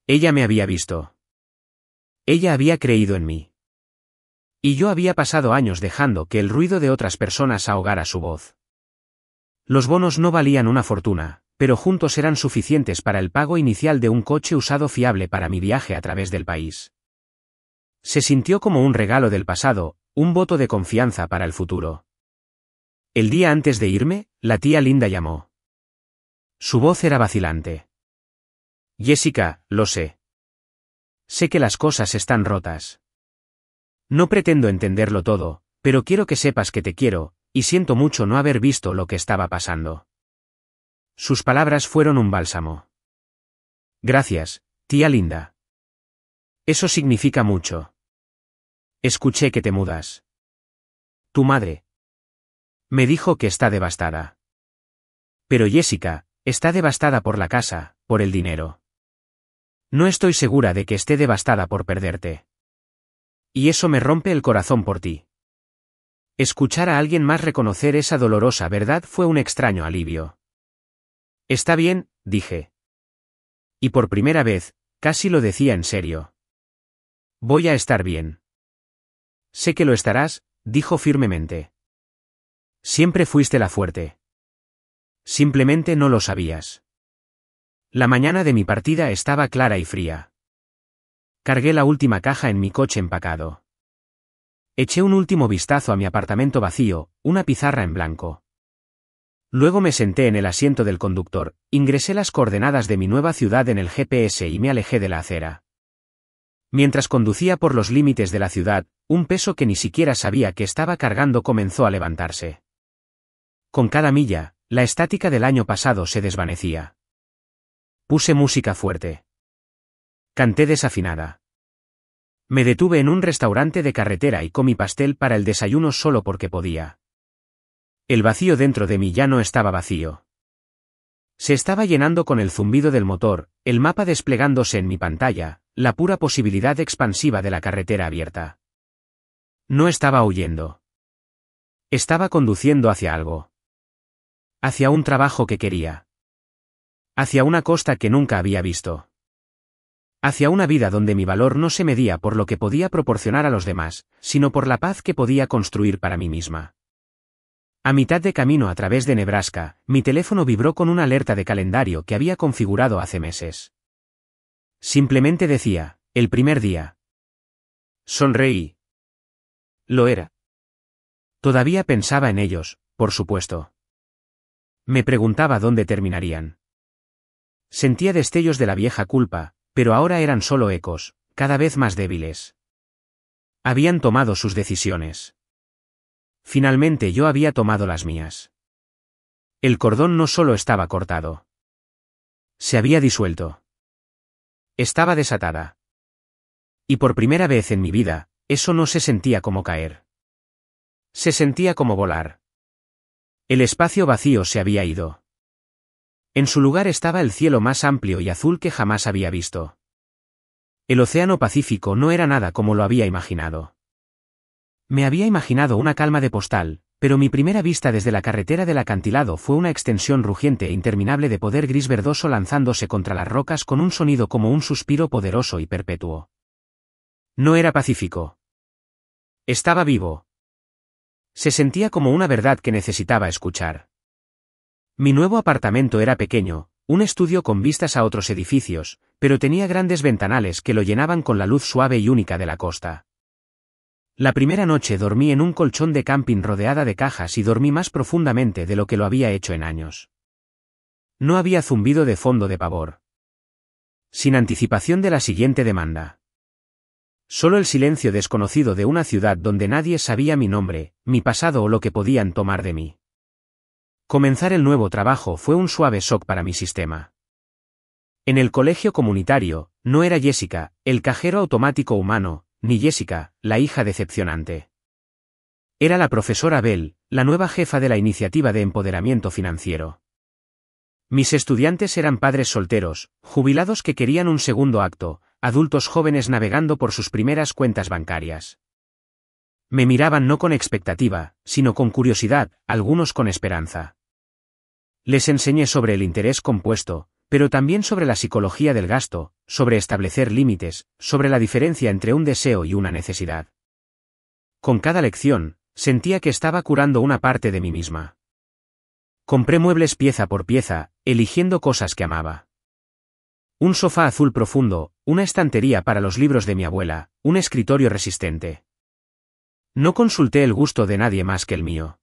Ella me había visto. Ella había creído en mí. Y yo había pasado años dejando que el ruido de otras personas ahogara su voz. Los bonos no valían una fortuna, pero juntos eran suficientes para el pago inicial de un coche usado fiable para mi viaje a través del país. Se sintió como un regalo del pasado, un voto de confianza para el futuro. El día antes de irme, la tía Linda llamó. Su voz era vacilante. Jessica, lo sé. Sé que las cosas están rotas. No pretendo entenderlo todo, pero quiero que sepas que te quiero, y siento mucho no haber visto lo que estaba pasando. Sus palabras fueron un bálsamo. Gracias, tía Linda. Eso significa mucho. Escuché que te mudas. Tu madre me dijo que está devastada. Pero Jessica, está devastada por la casa, por el dinero. No estoy segura de que esté devastada por perderte. Y eso me rompe el corazón por ti. Escuchar a alguien más reconocer esa dolorosa verdad fue un extraño alivio. Está bien, dije. Y por primera vez, casi lo decía en serio. Voy a estar bien. Sé que lo estarás, dijo firmemente. Siempre fuiste la fuerte. Simplemente no lo sabías. La mañana de mi partida estaba clara y fría. Cargué la última caja en mi coche empacado. Eché un último vistazo a mi apartamento vacío, una pizarra en blanco. Luego me senté en el asiento del conductor, ingresé las coordenadas de mi nueva ciudad en el GPS y me alejé de la acera. Mientras conducía por los límites de la ciudad, un peso que ni siquiera sabía que estaba cargando comenzó a levantarse. Con cada milla, la estática del año pasado se desvanecía. Puse música fuerte. Canté desafinada. Me detuve en un restaurante de carretera y comí pastel para el desayuno solo porque podía. El vacío dentro de mí ya no estaba vacío. Se estaba llenando con el zumbido del motor, el mapa desplegándose en mi pantalla, la pura posibilidad expansiva de la carretera abierta. No estaba huyendo. Estaba conduciendo hacia algo. Hacia un trabajo que quería. Hacia una costa que nunca había visto. Hacia una vida donde mi valor no se medía por lo que podía proporcionar a los demás, sino por la paz que podía construir para mí misma. A mitad de camino a través de Nebraska, mi teléfono vibró con una alerta de calendario que había configurado hace meses. Simplemente decía, el primer día. Sonreí. Lo era. Todavía pensaba en ellos, por supuesto. Me preguntaba dónde terminarían. Sentía destellos de la vieja culpa, pero ahora eran solo ecos, cada vez más débiles. Habían tomado sus decisiones. Finalmente yo había tomado las mías. El cordón no solo estaba cortado. Se había disuelto. Estaba desatada. Y por primera vez en mi vida, eso no se sentía como caer. Se sentía como volar. El espacio vacío se había ido. En su lugar estaba el cielo más amplio y azul que jamás había visto. El océano Pacífico no era nada como lo había imaginado. Me había imaginado una calma de postal, pero mi primera vista desde la carretera del acantilado fue una extensión rugiente e interminable de poder gris verdoso lanzándose contra las rocas con un sonido como un suspiro poderoso y perpetuo. No era pacífico. Estaba vivo. Se sentía como una verdad que necesitaba escuchar. Mi nuevo apartamento era pequeño, un estudio con vistas a otros edificios, pero tenía grandes ventanales que lo llenaban con la luz suave y única de la costa. La primera noche dormí en un colchón de camping rodeada de cajas y dormí más profundamente de lo que lo había hecho en años. No había zumbido de fondo de pavor. Sin anticipación de la siguiente demanda. Solo el silencio desconocido de una ciudad donde nadie sabía mi nombre, mi pasado o lo que podían tomar de mí. Comenzar el nuevo trabajo fue un suave shock para mi sistema. En el colegio comunitario, no era Jessica, el cajero automático humano, ni Jessica, la hija decepcionante. Era la profesora Bell, la nueva jefa de la iniciativa de empoderamiento financiero. Mis estudiantes eran padres solteros, jubilados que querían un segundo acto, adultos jóvenes navegando por sus primeras cuentas bancarias. Me miraban no con expectativa, sino con curiosidad, algunos con esperanza. Les enseñé sobre el interés compuesto, pero también sobre la psicología del gasto, sobre establecer límites, sobre la diferencia entre un deseo y una necesidad. Con cada lección, sentía que estaba curando una parte de mí misma. Compré muebles pieza por pieza, eligiendo cosas que amaba. Un sofá azul profundo, una estantería para los libros de mi abuela, un escritorio resistente. No consulté el gusto de nadie más que el mío.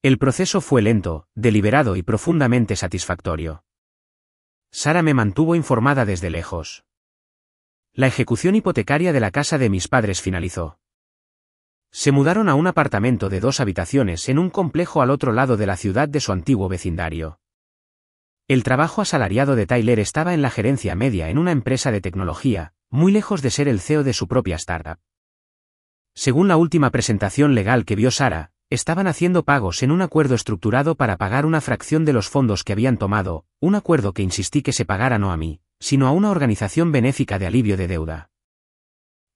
El proceso fue lento, deliberado y profundamente satisfactorio. Sara me mantuvo informada desde lejos. La ejecución hipotecaria de la casa de mis padres finalizó. Se mudaron a un apartamento de 2 habitaciones en un complejo al otro lado de la ciudad de su antiguo vecindario. El trabajo asalariado de Tyler estaba en la gerencia media en una empresa de tecnología, muy lejos de ser el CEO de su propia startup. Según la última presentación legal que vio Sara, estaban haciendo pagos en un acuerdo estructurado para pagar una fracción de los fondos que habían tomado, un acuerdo que insistí que se pagara no a mí, sino a una organización benéfica de alivio de deuda.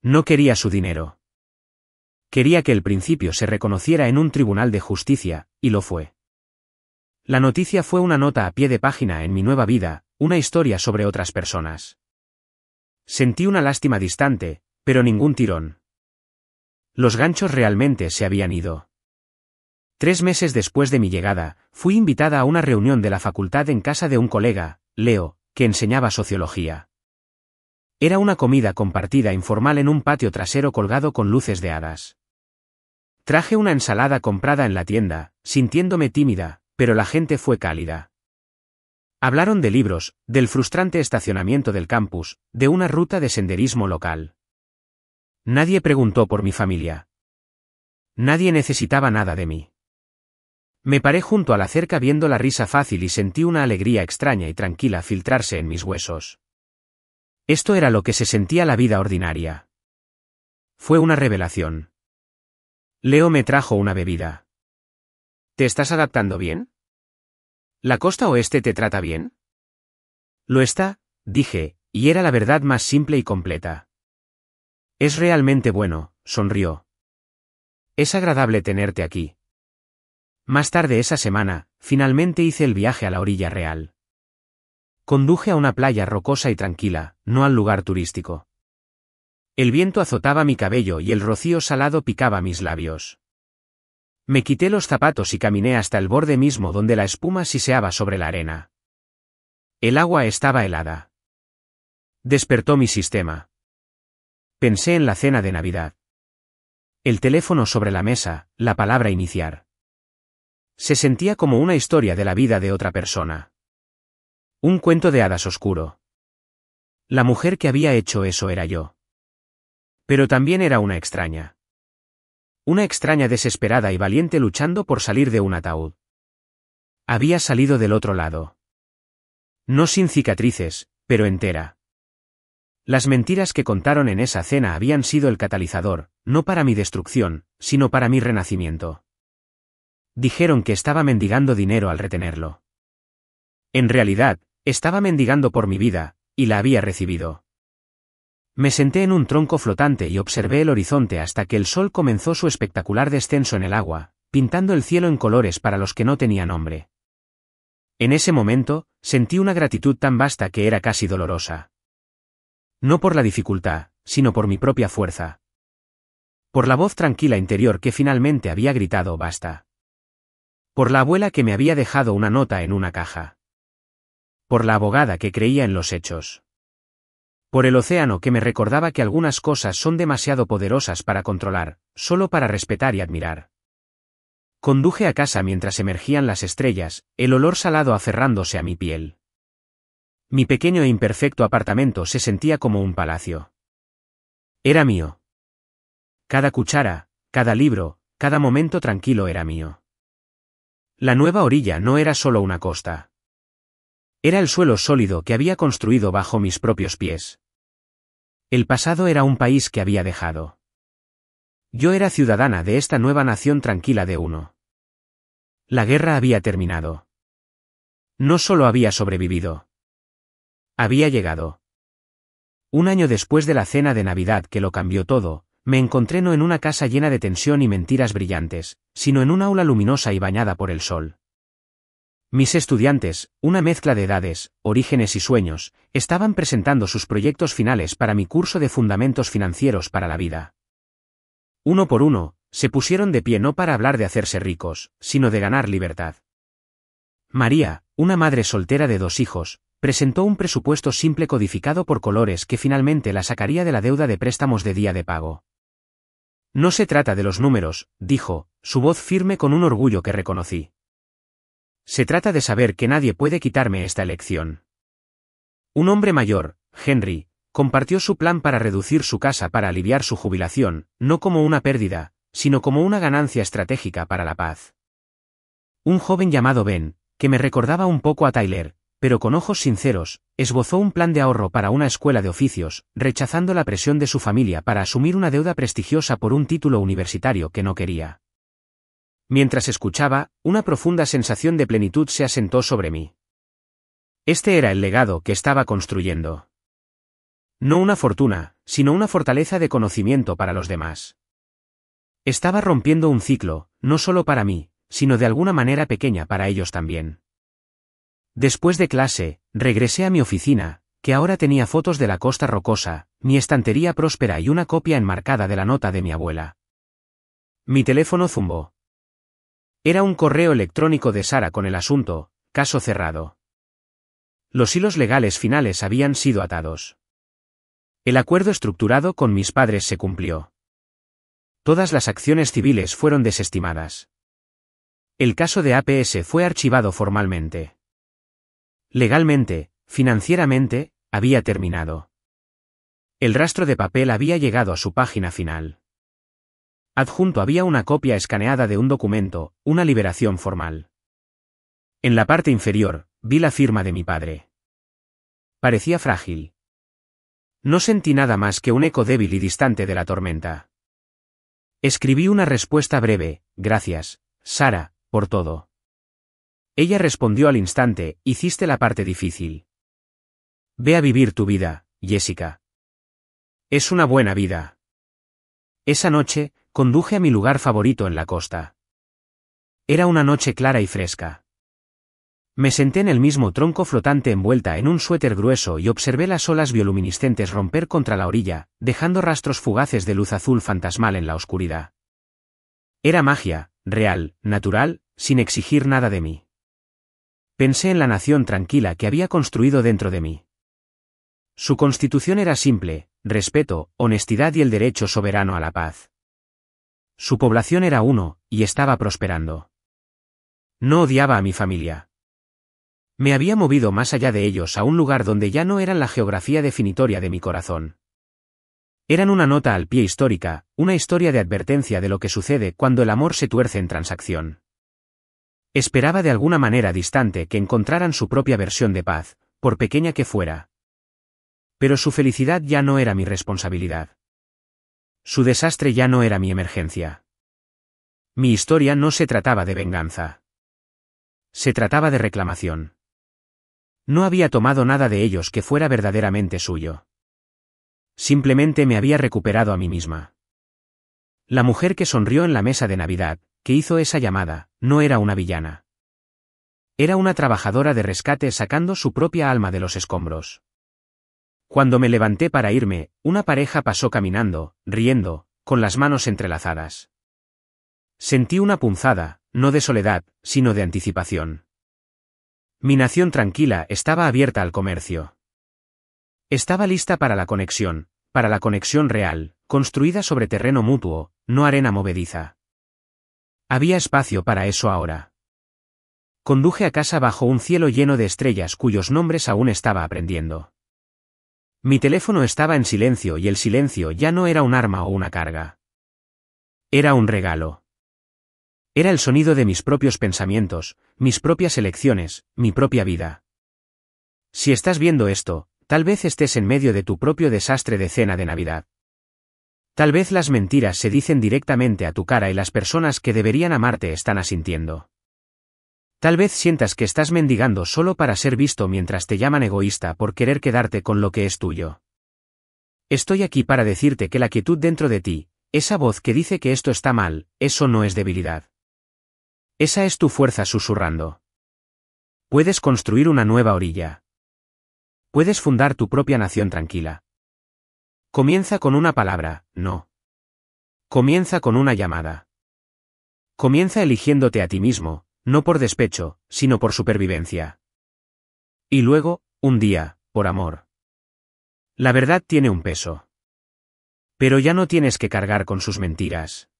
No quería su dinero. Quería que el principio se reconociera en un tribunal de justicia, y lo fue. La noticia fue una nota a pie de página en mi nueva vida, una historia sobre otras personas. Sentí una lástima distante, pero ningún tirón. Los ganchos realmente se habían ido. 3 meses después de mi llegada, fui invitada a una reunión de la facultad en casa de un colega, Leo, que enseñaba sociología. Era una comida compartida informal en un patio trasero colgado con luces de hadas. Traje una ensalada comprada en la tienda, sintiéndome tímida, pero la gente fue cálida. Hablaron de libros, del frustrante estacionamiento del campus, de una ruta de senderismo local. Nadie preguntó por mi familia. Nadie necesitaba nada de mí. Me paré junto a la cerca viendo la risa fácil y sentí una alegría extraña y tranquila filtrarse en mis huesos. Esto era lo que se sentía la vida ordinaria. Fue una revelación. Leo me trajo una bebida. ¿Te estás adaptando bien? ¿La costa oeste te trata bien? Lo está, dije, y era la verdad más simple y completa. Es realmente bueno, sonrió. Es agradable tenerte aquí. Más tarde esa semana, finalmente hice el viaje a la orilla real. Conduje a una playa rocosa y tranquila, no al lugar turístico. El viento azotaba mi cabello y el rocío salado picaba mis labios. Me quité los zapatos y caminé hasta el borde mismo donde la espuma siseaba sobre la arena. El agua estaba helada. Despertó mi sistema. Pensé en la cena de Navidad. El teléfono sobre la mesa, la palabra iniciar. Se sentía como una historia de la vida de otra persona. Un cuento de hadas oscuro. La mujer que había hecho eso era yo. Pero también era una extraña. Una extraña desesperada y valiente luchando por salir de un ataúd. Había salido del otro lado. No sin cicatrices, pero entera. Las mentiras que contaron en esa cena habían sido el catalizador, no para mi destrucción, sino para mi renacimiento. Dijeron que estaba mendigando dinero al retenerlo. En realidad, estaba mendigando por mi vida, y la había recibido. Me senté en un tronco flotante y observé el horizonte hasta que el sol comenzó su espectacular descenso en el agua, pintando el cielo en colores para los que no tenían nombre. En ese momento, sentí una gratitud tan vasta que era casi dolorosa. No por la dificultad, sino por mi propia fuerza. Por la voz tranquila interior que finalmente había gritado basta. Por la abuela que me había dejado una nota en una caja. Por la abogada que creía en los hechos. Por el océano que me recordaba que algunas cosas son demasiado poderosas para controlar, solo para respetar y admirar. Conduje a casa mientras emergían las estrellas, el olor salado aferrándose a mi piel. Mi pequeño e imperfecto apartamento se sentía como un palacio. Era mío. Cada cuchara, cada libro, cada momento tranquilo era mío. La nueva orilla no era solo una costa. Era el suelo sólido que había construido bajo mis propios pies. El pasado era un país que había dejado. Yo era ciudadana de esta nueva nación tranquila de uno. La guerra había terminado. No solo había sobrevivido. Había llegado. Un año después de la cena de Navidad que lo cambió todo, me encontré no en una casa llena de tensión y mentiras brillantes, sino en un aula luminosa y bañada por el sol. Mis estudiantes, una mezcla de edades, orígenes y sueños, estaban presentando sus proyectos finales para mi curso de Fundamentos Financieros para la Vida. Uno por uno, se pusieron de pie no para hablar de hacerse ricos, sino de ganar libertad. María, una madre soltera de 2 hijos, presentó un presupuesto simple codificado por colores que finalmente la sacaría de la deuda de préstamos de día de pago. No se trata de los números, dijo, su voz firme con un orgullo que reconocí. Se trata de saber que nadie puede quitarme esta elección. Un hombre mayor, Henry, compartió su plan para reducir su casa para aliviar su jubilación, no como una pérdida, sino como una ganancia estratégica para la paz. Un joven llamado Ben, que me recordaba un poco a Tyler, pero con ojos sinceros, esbozó un plan de ahorro para una escuela de oficios, rechazando la presión de su familia para asumir una deuda prestigiosa por un título universitario que no quería. Mientras escuchaba, una profunda sensación de plenitud se asentó sobre mí. Este era el legado que estaba construyendo. No una fortuna, sino una fortaleza de conocimiento para los demás. Estaba rompiendo un ciclo, no solo para mí, sino de alguna manera pequeña para ellos también. Después de clase, regresé a mi oficina, que ahora tenía fotos de la Costa Rocosa, mi estantería próspera y una copia enmarcada de la nota de mi abuela. Mi teléfono zumbó. Era un correo electrónico de Sara con el asunto, caso cerrado. Los hilos legales finales habían sido atados. El acuerdo estructurado con mis padres se cumplió. Todas las acciones civiles fueron desestimadas. El caso de APS fue archivado formalmente. Legalmente, financieramente, había terminado. El rastro de papel había llegado a su página final. Adjunto había una copia escaneada de un documento, una liberación formal. En la parte inferior, vi la firma de mi padre. Parecía frágil. No sentí nada más que un eco débil y distante de la tormenta. Escribí una respuesta breve, gracias, Sara, por todo. Ella respondió al instante, hiciste la parte difícil. Ve a vivir tu vida, Jessica. Es una buena vida. Esa noche, conduje a mi lugar favorito en la costa. Era una noche clara y fresca. Me senté en el mismo tronco flotante envuelta en un suéter grueso y observé las olas bioluminiscentes romper contra la orilla, dejando rastros fugaces de luz azul fantasmal en la oscuridad. Era magia, real, natural, sin exigir nada de mí. Pensé en la nación tranquila que había construido dentro de mí. Su constitución era simple, respeto, honestidad y el derecho soberano a la paz. Su población era uno, y estaba prosperando. No odiaba a mi familia. Me había movido más allá de ellos a un lugar donde ya no eran la geografía definitoria de mi corazón. Eran una nota al pie histórica, una historia de advertencia de lo que sucede cuando el amor se tuerce en transacción. Esperaba de alguna manera distante que encontraran su propia versión de paz, por pequeña que fuera. Pero su felicidad ya no era mi responsabilidad. Su desastre ya no era mi emergencia. Mi historia no se trataba de venganza. Se trataba de reclamación. No había tomado nada de ellos que fuera verdaderamente suyo. Simplemente me había recuperado a mí misma. La mujer que sonrió en la mesa de Navidad, que hizo esa llamada, no era una villana. Era una trabajadora de rescate sacando su propia alma de los escombros. Cuando me levanté para irme, una pareja pasó caminando, riendo, con las manos entrelazadas. Sentí una punzada, no de soledad, sino de anticipación. Mi nación tranquila estaba abierta al comercio. Estaba lista para la conexión real, construida sobre terreno mutuo, no arena movediza. Había espacio para eso ahora. Conduje a casa bajo un cielo lleno de estrellas cuyos nombres aún estaba aprendiendo. Mi teléfono estaba en silencio y el silencio ya no era un arma o una carga. Era un regalo. Era el sonido de mis propios pensamientos, mis propias elecciones, mi propia vida. Si estás viendo esto, tal vez estés en medio de tu propio desastre de cena de Navidad. Tal vez las mentiras se dicen directamente a tu cara y las personas que deberían amarte están asintiendo. Tal vez sientas que estás mendigando solo para ser visto mientras te llaman egoísta por querer quedarte con lo que es tuyo. Estoy aquí para decirte que la quietud dentro de ti, esa voz que dice que esto está mal, eso no es debilidad. Esa es tu fuerza susurrando. Puedes construir una nueva orilla. Puedes fundar tu propia nación tranquila. Comienza con una palabra, no. Comienza con una llamada. Comienza eligiéndote a ti mismo, no por despecho, sino por supervivencia. Y luego, un día, por amor. La verdad tiene un peso. Pero ya no tienes que cargar con sus mentiras.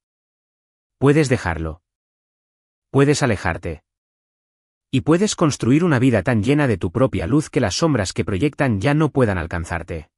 Puedes dejarlo. Puedes alejarte. Y puedes construir una vida tan llena de tu propia luz que las sombras que proyectan ya no puedan alcanzarte.